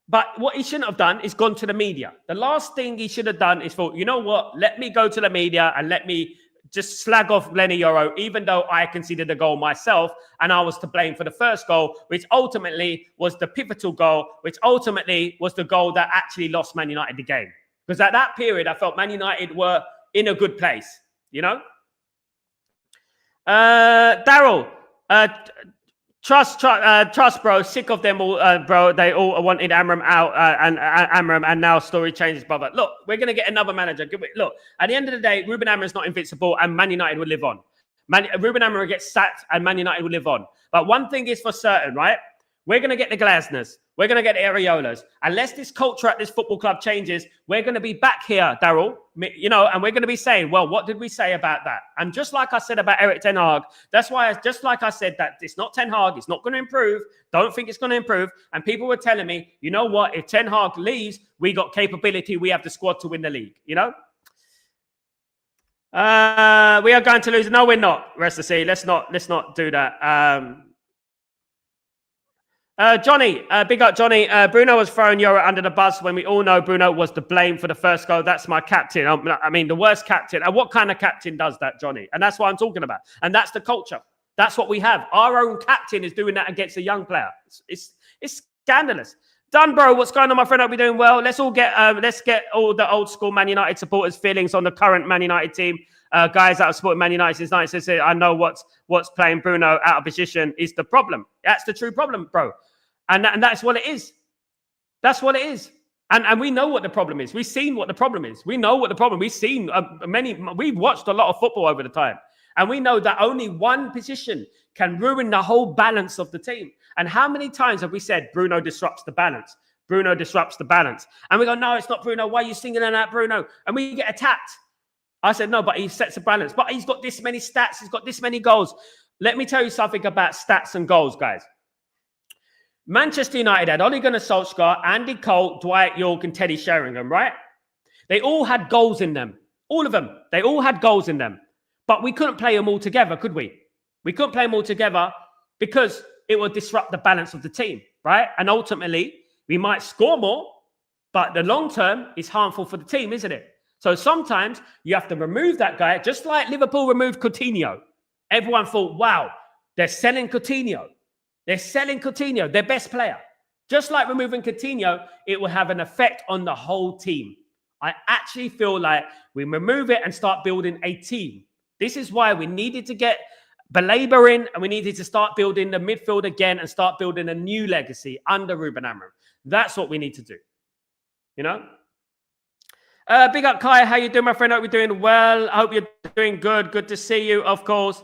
But what he shouldn't have done is gone to the media. The last thing he should have done is thought, you know what? Let me go to the media and let me just slag off Lenny Yoro, even though I conceded the goal myself and I was to blame for the first goal, which ultimately was the pivotal goal, which ultimately was the goal that actually lost Man United the game. Because at that period, I felt Man United were in a good place, Daryl, trust, bro. Sick of them all, bro. They all wanted Amorim out, and now story changes, brother. Look, we're gonna get another manager. Look, at the end of the day, Ruben Amorim's not invincible, and Man United will live on. Ruben Amorim gets sacked, and Man United will live on. But one thing is for certain, right? We're going to get the Glasners. We're going to get the Areolas. Unless this culture at this football club changes, we're going to be back here, Daryl, and we're going to be saying, well, what did we say about that? And just like I said about Eric Ten Hag, that's why, just like I said, that it's not Ten Hag, it's not going to improve. Don't think it's going to improve. And people were telling me, you know what? If Ten Hag leaves, we got capability. We have the squad to win the league, We are going to lose. No, we're not. Rest of the sea. Let's not do that. Johnny, big up Johnny. Bruno was throwing Euro under the bus when we all know Bruno was to blame for the first goal. That's my captain. I mean, the worst captain. And what kind of captain does that, Johnny? And that's what I'm talking about. And that's the culture. That's what we have. Our own captain is doing that against a young player. It's scandalous. Done, bro. What's going on, my friend? Hope you're doing well. Let's get all the old school Man United supporters' feelings on the current Man United team. Guys that have supported Man United since 1966. I know what's playing Bruno out of position is the problem. That's the true problem, bro. And that's what it is. That's what it is. And we know what the problem is. We've seen what the problem is. We know what the problem. We've seen we've watched a lot of football over the time. And we know that only one position can ruin the whole balance of the team. And how many times have we said Bruno disrupts the balance? Bruno disrupts the balance. And we go, no, it's not Bruno. Why are you singing that, Bruno? And we get attacked. I said, no, but he sets the balance. But he's got this many stats. He's got this many goals. Let me tell you something about stats and goals, guys. Manchester United had Ole Gunnar Solskjaer, Andy Cole, Dwight York, and Teddy Sheringham, right? They all had goals in them. All of them. They all had goals in them. But we couldn't play them all together, could we? We couldn't play them all together because it would disrupt the balance of the team, right? And ultimately, we might score more, but the long term is harmful for the team, isn't it? So sometimes you have to remove that guy, just like Liverpool removed Coutinho. Everyone thought, wow, they're selling Coutinho. They're selling Coutinho, their best player. Just like removing Coutinho, it will have an effect on the whole team. I actually feel like we remove it and start building a team. This is why we needed to get Belabor in, and we needed to start building the midfield again and start building a new legacy under Ruben Amorim. That's what we need to do. You know? Big up, Kai. How you doing, my friend? Hope you're doing well. I hope you're doing good. Good to see you, of course.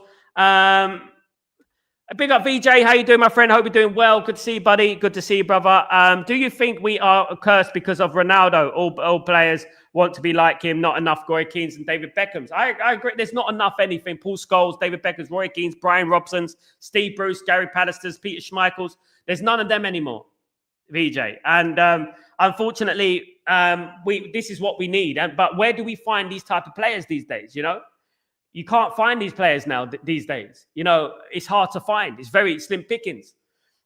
Big up, VJ. How you doing, my friend? Hope you're doing well. Good to see you, buddy. Good to see you, brother. Do you think we are cursed because of Ronaldo? All players want to be like him. Not enough Roy Keanes and David Beckhams. I agree. There's not enough anything. Paul Scholes, David Beckhams, Roy Keanes, Brian Robsons, Steve Bruce, Gary Pallisters, Peter Schmeichels. There's none of them anymore, VJ. And unfortunately, this is what we need. But where do we find these type of players these days, you know? You can't find these players now these days. You know, it's hard to find. It's very slim pickings.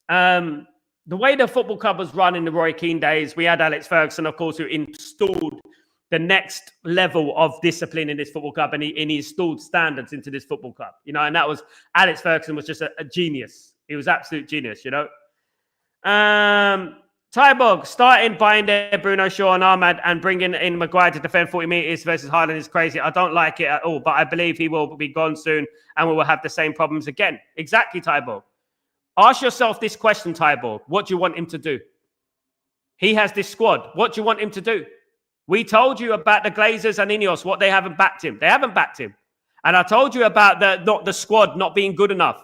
The way the football club was run in the Roy Keane days, we had Alex Ferguson, of course, who installed the next level of discipline in this football club, and he installed standards into this football club. You know, and that was Alex Ferguson was just a genius. He was absolute genius, you know. Chatterbox, starting buying there Bruno Shaw and Ahmad and bringing in Maguire to defend 40 meters versus Haaland is crazy. I don't like it at all, but I believe he will be gone soon and we will have the same problems again. Exactly, Tyborg. Ask yourself this question, Tyborg. What do you want him to do? He has this squad. What do you want him to do? We told you about the Glazers and Ineos, what they haven't backed him. They haven't backed him. And I told you about the squad not being good enough.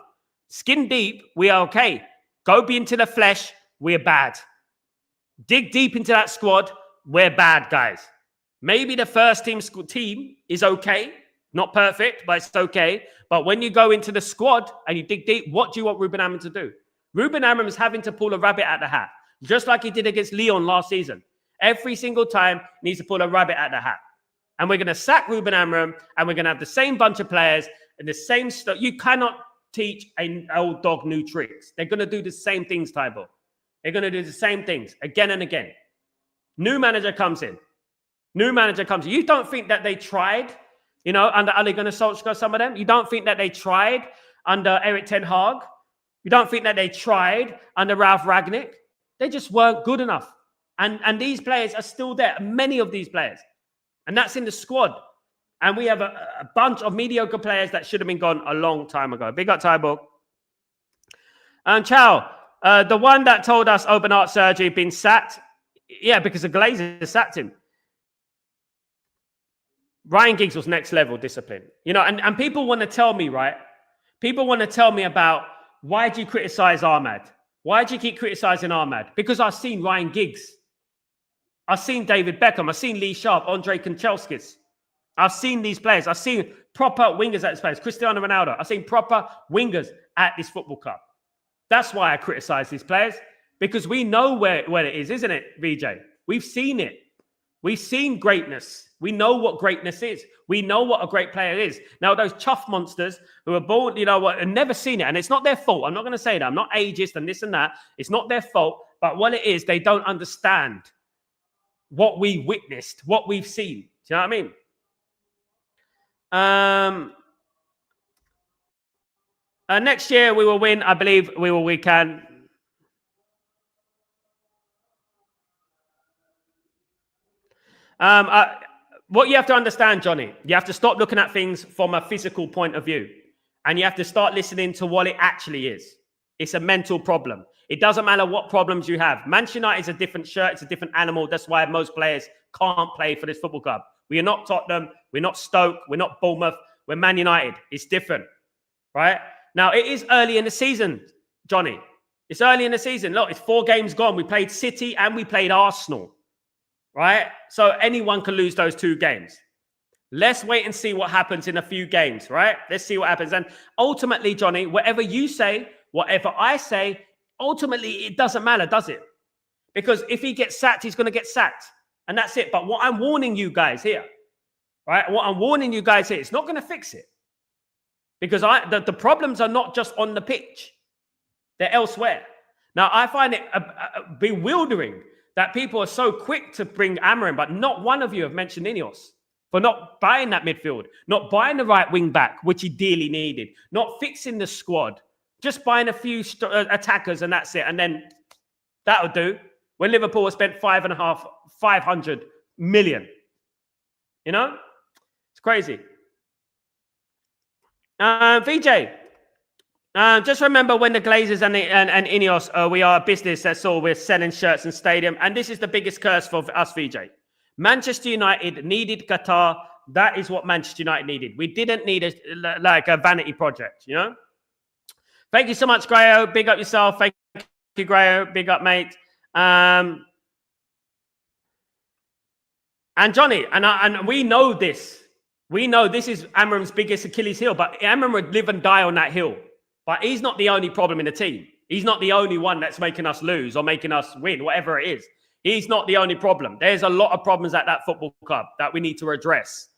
Skin deep, we are okay. Go be into the flesh, we're bad. Dig deep into that squad, we're bad, guys. Maybe the first team is okay. Not perfect, but it's okay. But when you go into the squad and you dig deep, what do you want Ruben Amorim to do? Ruben Amorim is having to pull a rabbit out of the hat, just like he did against Lyon last season. Every single time, he needs to pull a rabbit out of the hat. And we're going to sack Ruben Amorim, and we're going to have the same bunch of players and the same stuff. You cannot teach an old dog new tricks. They're going to do the same things, Tybo. They're going to do the same things again and again. New manager comes in. New manager comes in. You don't think that they tried, you know, under Ole Gunnar Solskjaer, some of them? You don't think that they tried under Erik ten Hag? You don't think that they tried under Ralf Rangnick? They just weren't good enough. And these players are still there, many of these players. And that's in the squad. And we have a bunch of mediocre players that should have been gone a long time ago. Big up, Tyborg. And Chow. The one that told us open heart surgery been sacked. Yeah, because the Glazers sacked him. Ryan Giggs was next level discipline. You know, and people want to tell me, right? People want to tell me about why do you criticize Ahmad? Why do you keep criticizing Ahmad? Because I've seen Ryan Giggs. I've seen David Beckham. I've seen Lee Sharp, Andre Kanchelskis. I've seen these players. I've seen proper wingers at this place. Cristiano Ronaldo. I've seen proper wingers at this football club. That's why I criticize these players, because we know where it is, isn't it, VJ? We've seen it. We've seen greatness. We know what greatness is. We know what a great player is. Now, those chuff monsters who are born, have never seen it. And it's not their fault. I'm not going to say that. I'm not ageist and this and that. It's not their fault. But what it is, they don't understand what we witnessed, what we've seen. Do you know what I mean? Next year, we will win. I believe we can. What you have to understand, Johnny, you have to stop looking at things from a physical point of view. And you have to start listening to what it actually is. It's a mental problem. It doesn't matter what problems you have. Manchester United is a different shirt. It's a different animal. That's why most players can't play for this football club. We are not Tottenham. We're not Stoke. We're not Bournemouth. We're Man United. It's different, right? Now, it is early in the season, Johnny. It's early in the season. Look, it's 4 games gone. We played City and we played Arsenal. Right? So anyone can lose those 2 games. Let's wait and see what happens in a few games, right? Let's see what happens. And ultimately, Johnny, whatever you say, whatever I say, ultimately, it doesn't matter, does it? Because if he gets sacked, he's going to get sacked. And that's it. But what I'm warning you guys here, right? What I'm warning you guys here, it's not going to fix it. Because the problems are not just on the pitch. They're elsewhere. Now, I find it bewildering that people are so quick to bring Amorim, but not one of you have mentioned Ineos for not buying that midfield, not buying the right wing back, which he dearly needed, not fixing the squad, just buying a few attackers and that's it. And then that'll do. When Liverpool has spent 500 million, it's crazy. VJ. Just remember when the Glazers and Ineos, we are a business, that's all. We're selling shirts and stadium. And this is the biggest curse for us, VJ. Manchester United needed Qatar. That is what Manchester United needed. We didn't need a vanity project, Thank you so much, Grayo. Big up yourself. Thank you, Grayo. Big up, mate. And Johnny, and we know this. We know this is Amorim's biggest Achilles heel, but Amorim would live and die on that hill. But he's not the only problem in the team. He's not the only one that's making us lose or making us win, whatever it is. He's not the only problem. There's a lot of problems at that football club that we need to address,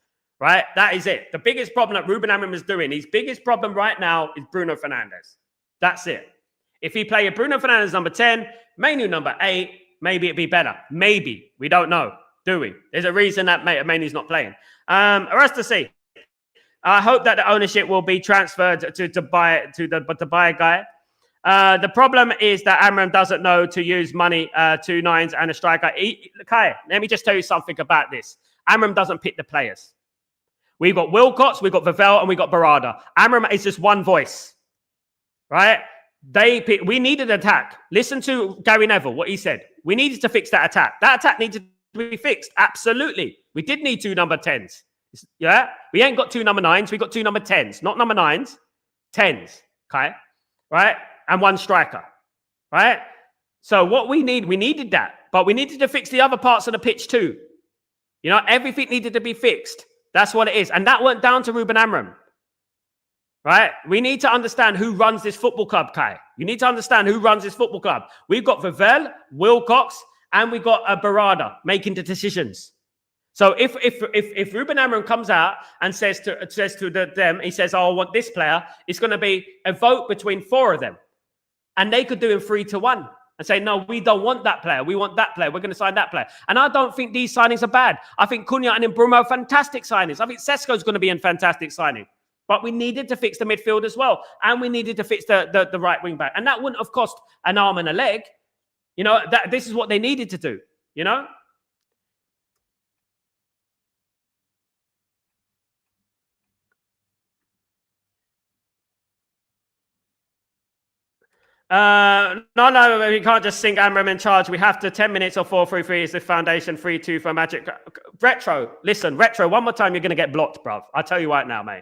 right? That is it. The biggest problem that Ruben Amorim is doing, his biggest problem right now is Bruno Fernandes. That's it. If he play a Bruno Fernandes number 10, Mainu number 8, maybe it'd be better. Maybe. We don't know, do we? There's a reason that Mainu's not playing. Rest to see. I hope that the ownership will be transferred to buy a guy. The problem is that Amorim doesn't know to use money, 2 nines and a striker. Kai, let me just tell you something about this. Amorim doesn't pick the players. We've got Wilcox, we've got Vavell, and we've got Barada. Amorim is just one voice, right? We needed an attack. Listen to Gary Neville, what he said. We needed to fix that attack. That attack needed to be fixed. Absolutely. We did need 2 number 10s. Yeah, we ain't got 2 number 9s. We got 2 number 10s, not number 9s, 10s. Okay, right, and 1 striker, right. So what we needed that, but we needed to fix the other parts of the pitch too. Everything needed to be fixed. That's what it is, and that went down to Ruben Amorim, right. We need to understand who runs this football club, Kai. You need to understand who runs this football club. We've got Vavell, Wilcox, and we've got Barada making the decisions. So if Ruben Amorim comes out and says to them, he says, "Oh, I want this player," it's going to be a vote between 4 of them, and they could do him 3-1 and say, "No, we don't want that player. We want that player. We're going to sign that player." And I don't think these signings are bad. I think Cunha and Bruno are fantastic signings. I think Sesko's going to be a fantastic signing. But we needed to fix the midfield as well, and we needed to fix the right wing back, and that wouldn't have cost an arm and a leg. This is what they needed to do. No, we can't just sink Amorim in charge. We have to 10 minutes or 4-3-3 is the foundation, 3-2 for Magic. Retro, listen, Retro, one more time, you're going to get blocked, bruv. I'll tell you right now, mate.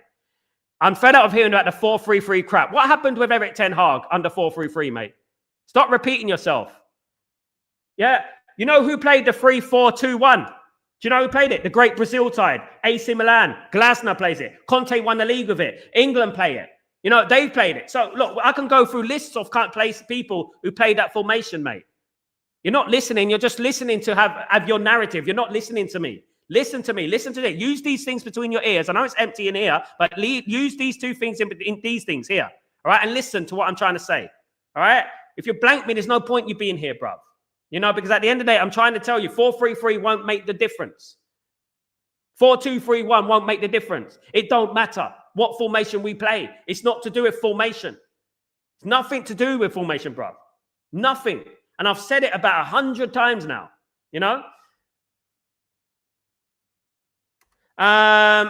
I'm fed up of hearing about the 4-3-3 crap. What happened with Eric Ten Hag under 4-3-3, mate? Stop repeating yourself. Yeah, you know who played the 3-4-2-1? Do you know who played it? The great Brazil side. AC Milan. Glasner plays it. Conte won the league with it. England play it. They've played it. So, look, I can go through lists of people who played that formation, mate. You're not listening. You're just listening to have your narrative. You're not listening to me. Listen to me. Listen to it. Use these things between your ears. I know it's empty in here, but use these two things in these things here. All right. And listen to what I'm trying to say. All right. If you blank me, there's no point you being here, bruv. You know, because at the end of the day, I'm trying to tell you 4-3-3 won't make the difference. 4-2-3-1 won't make the difference. It don't matter what formation we play. It's not to do with formation. It's nothing to do with formation, bruv. Nothing. And I've said it about 100 times now, you know?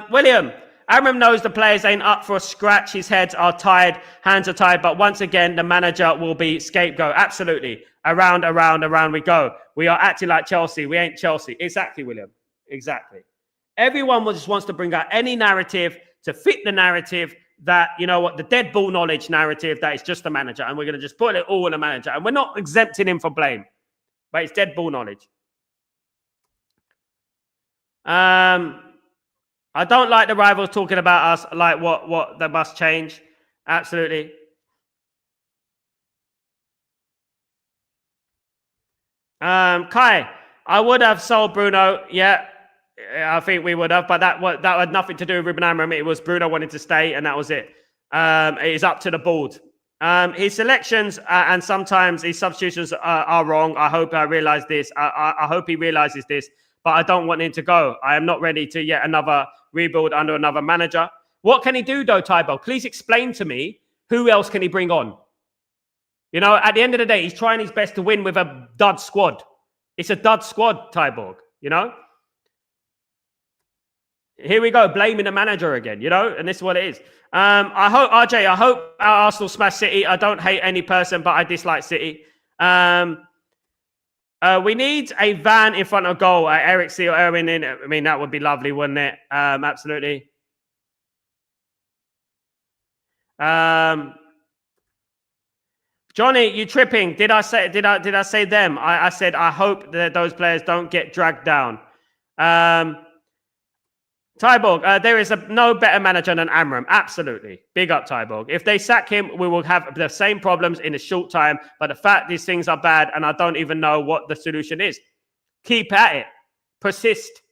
William, Amorim knows the players ain't up for a scratch. His heads are tied, hands are tied. But once again, the manager will be scapegoat. Absolutely. Around we go. We are acting like Chelsea. We ain't Chelsea. Exactly, William. Exactly. Everyone just wants to bring out any narrative to fit the narrative that, you know what, the dead ball knowledge narrative that is just the manager. And we're going to just put it all on the manager. And we're not exempting him for blame. But it's dead ball knowledge. I don't like the rivals talking about us like what they must change. Absolutely. Kai, I would have sold Bruno. Yeah, I think we would have, but that had nothing to do with Ruben Amorim. It was Bruno wanted to stay, and that was it. It is up to the board. His selections and sometimes his substitutions are wrong. I hope I realize this. I hope he realizes this, but I don't want him to go. I am not ready to yet another rebuild under another manager. What can he do, though, Tybo? Please explain to me who else can he bring on? You know, at the end of the day, he's trying his best to win with a dud squad. It's a dud squad, Tyborg, you know? Here we go, blaming the manager again, you know? And this is what it is. I hope our Arsenal smash City. I don't hate any person, but I dislike City. We need a van in front of goal. Eric C. or Erwin in. I mean, that would be lovely, wouldn't it? Absolutely. Johnny, you tripping? Did I say them? I said I hope that those players don't get dragged down. Tyborg, there is no better manager than Amorim. Absolutely. Big up, Tyborg. If they sack him, we will have the same problems in a short time. But the fact these things are bad and I don't even know what the solution is. Keep at it. Persist.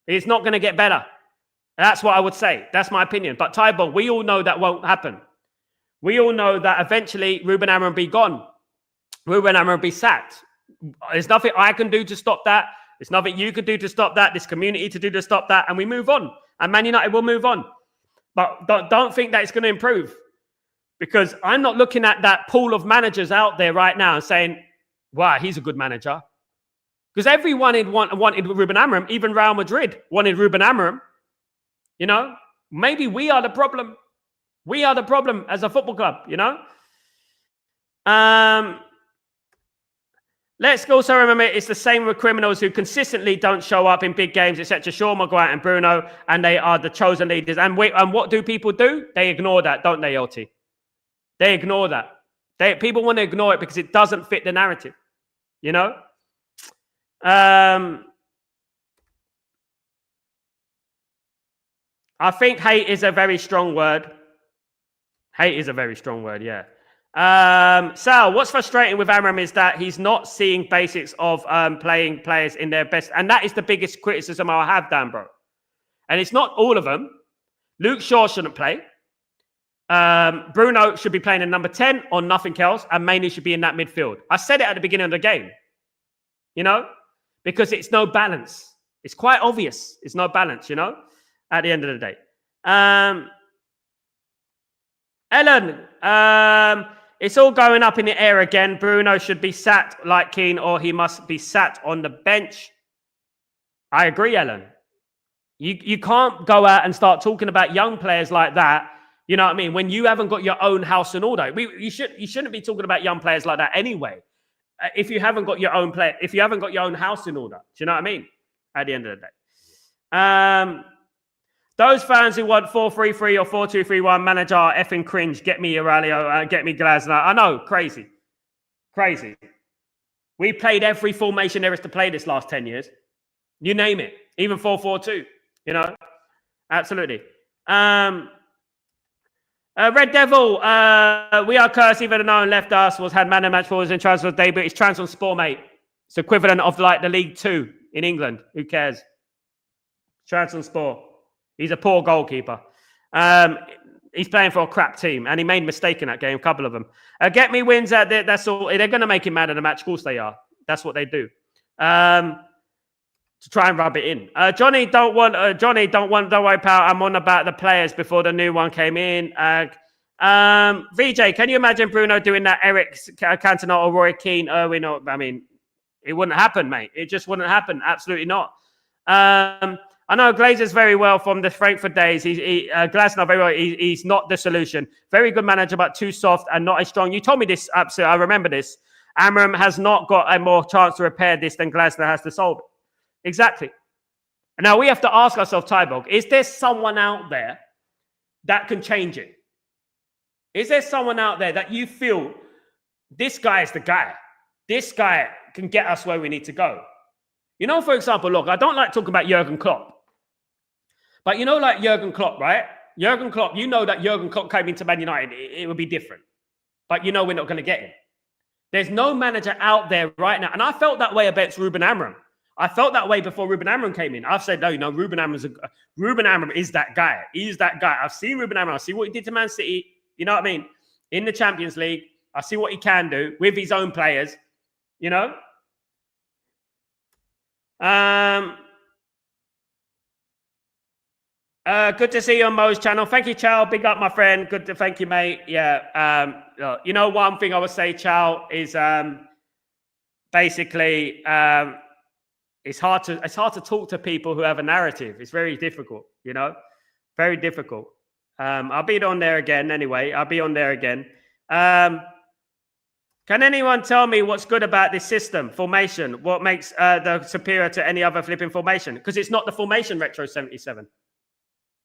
It's not going to get better. That's what I would say. That's my opinion. But Tyborg, we all know that won't happen. We all know that eventually Ruben Amorim be gone. Ruben Amorim be sacked. There's nothing I can do to stop that. There's nothing you can do to stop that. This community to do to stop that. And we move on. And Man United will move on. But don't think that it's going to improve. Because I'm not looking at that pool of managers out there right now and saying, wow, he's a good manager. Because everyone wanted Ruben Amorim. Even Real Madrid wanted Ruben Amorim. You know? Maybe we are the problem. We are the problem as a football club, you know? Let's also remember it's the same with criminals who consistently don't show up in big games, etc. Shaw, Maguire and Bruno, and they are the chosen leaders. And what do people do? They ignore that, don't they, Yoti? They ignore that. People want to ignore it because it doesn't fit the narrative, you know? I think hate is a very strong word. Hate is a very strong word, yeah. Sal, what's frustrating with Amorim is that he's not seeing basics of playing players in their best. And that is the biggest criticism I have, Dan, bro. And it's not all of them. Luke Shaw shouldn't play. Bruno should be playing in number 10 or nothing else. And Mainly should be in that midfield. I said it at the beginning of the game. You know? Because it's no balance. It's quite obvious. It's no balance, you know? At the end of the day. Ellen, it's all going up in the air again. Bruno should be sat like Keane or he must be sat on the bench. I agree, Ellen. You can't go out and start talking about young players like that, you know what I mean, when you haven't got your own house in order. You shouldn't be talking about young players like that anyway. If you haven't got your own house in order. Do you know what I mean? At the end of the day. Those fans who want 4-3-3 or 4-2-3-1 manager are effing cringe. Get me Aurelio, get me Glasner. I know, crazy. Crazy. We played every formation there is to play this last 10 years. You name it. Even 4-4-2, you know. Absolutely. Red Devil, we are cursed. Even though no one left us, had man and match forwards in transfer debut. It's Trans on Sport, mate. It's equivalent of like the League Two in England. Who cares? Trabzonspor. He's a poor goalkeeper. He's playing for a crap team, and he made a mistake in that game, a couple of them. Get me wins out there. That's all. They're going to make him mad in the match. Of course they are. That's what they do. To try and rub it in. Johnny, don't worry, pal. I'm on about the players before the new one came in. VJ, can you imagine Bruno doing that? Eric Cantona or Roy Keane, Irwin? I mean, it wouldn't happen, mate. It just wouldn't happen. Absolutely not. I know Glazer's very well from the Frankfurt days. Glasner very well. He's not the solution. Very good manager, but too soft and not as strong. You told me this. Absolutely, I remember this. Amorim has not got a more chance to repair this than Glasner has to solve it. Exactly. And now we have to ask ourselves, Tybog, is there someone out there that can change it? Is there someone out there that you feel this guy is the guy? This guy can get us where we need to go. You know, for example, look, I don't like talking about Jurgen Klopp. But you know, like Jurgen Klopp, right? Jurgen Klopp, you know that Jurgen Klopp came into Man United, it would be different. But you know we're not going to get him. There's no manager out there right now. And I felt that way about Ruben Amorim. I felt that way before Ruben Amorim came in. I've said, no, you know, Ruben Amorim is that guy. He's that guy. I've seen Ruben Amorim. I see what he did to Man City. You know what I mean? In the Champions League. I see what he can do with his own players. You know? Good to see you on Mo's channel. Thank you, Chow. Big up, my friend. Good to thank you, mate. Yeah. You know, one thing I would say, Chow, is basically it's hard to talk to people who have a narrative. It's very difficult, you know, very difficult. I'll be on there again anyway. I'll be on there again. Can anyone tell me what's good about this system, formation? What makes the superior to any other flipping formation? Because it's not the formation Retro 77.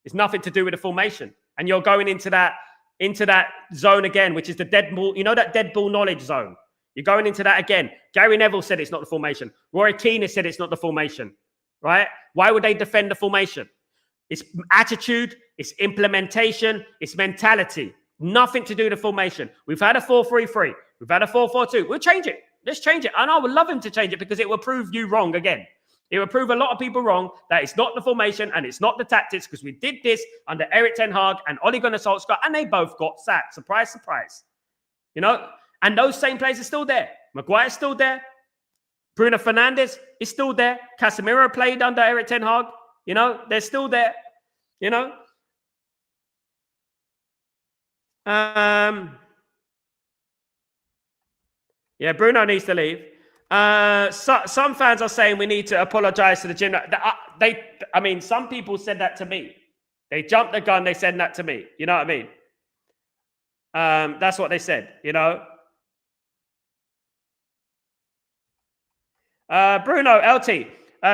It's nothing to do with the formation. And you're going into that zone again, which is the dead ball, you know, that dead ball knowledge zone. You're going into that again. Gary Neville said it's not the formation. Roy Keane has said it's not the formation, right? Why would they defend the formation? It's attitude, it's implementation, it's mentality. Nothing to do with the formation. We've had a 4-3-3. We've had a 4-4-2. We'll change it. Let's change it. And I would love him to change it because it will prove you wrong again. It will prove a lot of people wrong that it's not the formation and it's not the tactics because we did this under Erik ten Hag and Ole Gunnar Solskjaer and they both got sacked. Surprise, surprise. You know? And those same players are still there. Maguire's still there. Bruno Fernandes is still there. Casemiro played under Erik ten Hag. You know? They're still there. You know? Yeah, Bruno needs to leave. Some fans are saying we need to apologize to the gym. I mean, some people said that to me. They jumped the gun. They said that to me. You know what I mean? That's what they said, you know? Bruno, LT.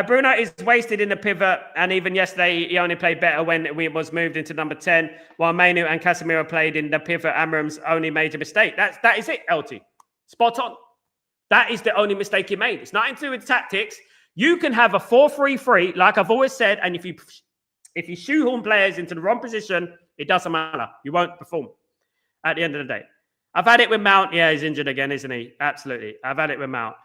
Bruno is wasted in the pivot. And even yesterday, he only played better when we was moved into number 10, while Mainu and Casemiro played in the pivot. Amorim's only major mistake. That is it, LT. Spot on. That is the only mistake he made. It's nothing to do with tactics. You can have a 4-3-3, like I've always said, and if you shoehorn players into the wrong position, it doesn't matter. You won't perform at the end of the day. I've had it with Mount. Yeah, he's injured again, isn't he? Absolutely. I've had it with Mount.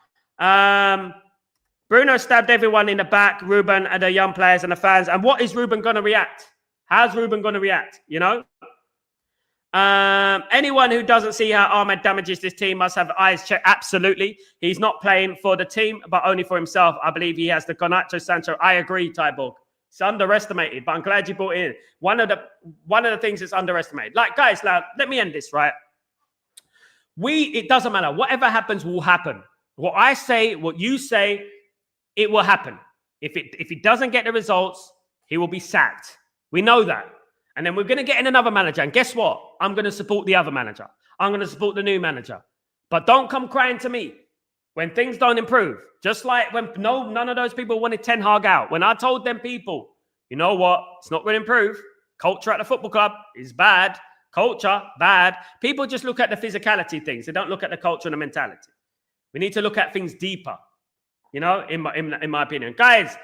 Bruno stabbed everyone in the back, Ruben and the young players and the fans. And what is Ruben going to react? How's Ruben going to react? You know? Anyone who doesn't see how Ahmed damages this team must have eyes checked. Absolutely. He's not playing for the team, but only for himself. I believe he has the Garnacho Sancho. I agree, Tyborg. It's underestimated, but I'm glad you brought it in. One of the things that's underestimated. Like, guys, now, let me end this, right? It doesn't matter. Whatever happens will happen. What I say, what you say, it will happen. If he doesn't get the results, he will be sacked. We know that. And then we're going to get in another manager. And guess what? I'm going to support the other manager. I'm going to support the new manager. But don't come crying to me when things don't improve. Just like when none of those people wanted Ten Hag out. When I told them people, you know what? It's not going to improve. Culture at the football club is bad. Culture, bad. People just look at the physicality things. They don't look at the culture and the mentality. We need to look at things deeper, you know, in my opinion. Guys,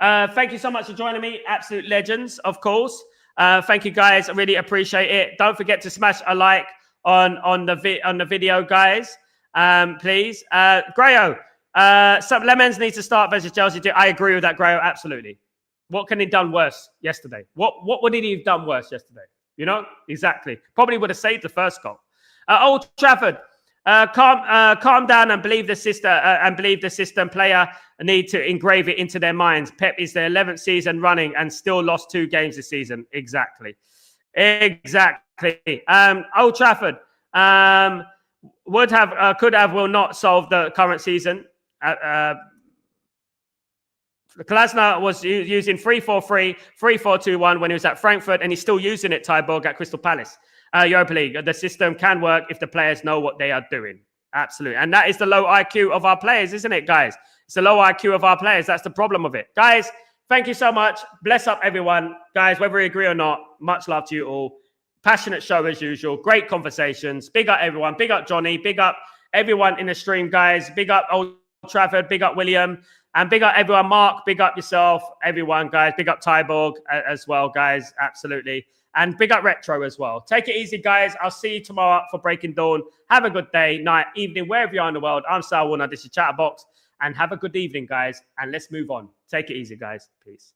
thank you so much for joining me. Absolute legends, of course. Thank you, guys. I really appreciate it. Don't forget to smash a like on the video, guys. Please. Grayo, Some Lemons needs to start versus Chelsea too. I agree with that, Grayo. Absolutely. What can he done worse yesterday? What would he have done worse yesterday? You know, exactly. Probably would have saved the first goal. Old Trafford, calm down and believe the system. Player need to engrave it into their minds. Pep is their 11th season running and still lost 2 games this season. Exactly. Old Trafford would have, could have, will not solve the current season. Glasner was using 3-4-3, 3-4-2-1 when he was at Frankfurt, and he's still using it, Tyborg, at Crystal Palace. Europa League. The system can work if the players know what they are doing. Absolutely. And that is the low IQ of our players, isn't it, guys? It's the low IQ of our players. That's the problem of it. Guys, thank you so much. Bless up everyone. Guys, whether you agree or not, much love to you all. Passionate show as usual. Great conversations. Big up everyone. Big up Johnny. Big up everyone in the stream, guys. Big up Old Trafford. Big up William. And big up everyone. Mark, big up yourself. Everyone, guys. Big up Tyborg as well, guys. Absolutely. And big up Retro as well. Take it easy, guys. I'll see you tomorrow for Breaking Dawn. Have a good day, night, evening, wherever you are in the world. I'm Sal Warner. This is Chatterbox. And have a good evening, guys. And let's move on. Take it easy, guys. Peace.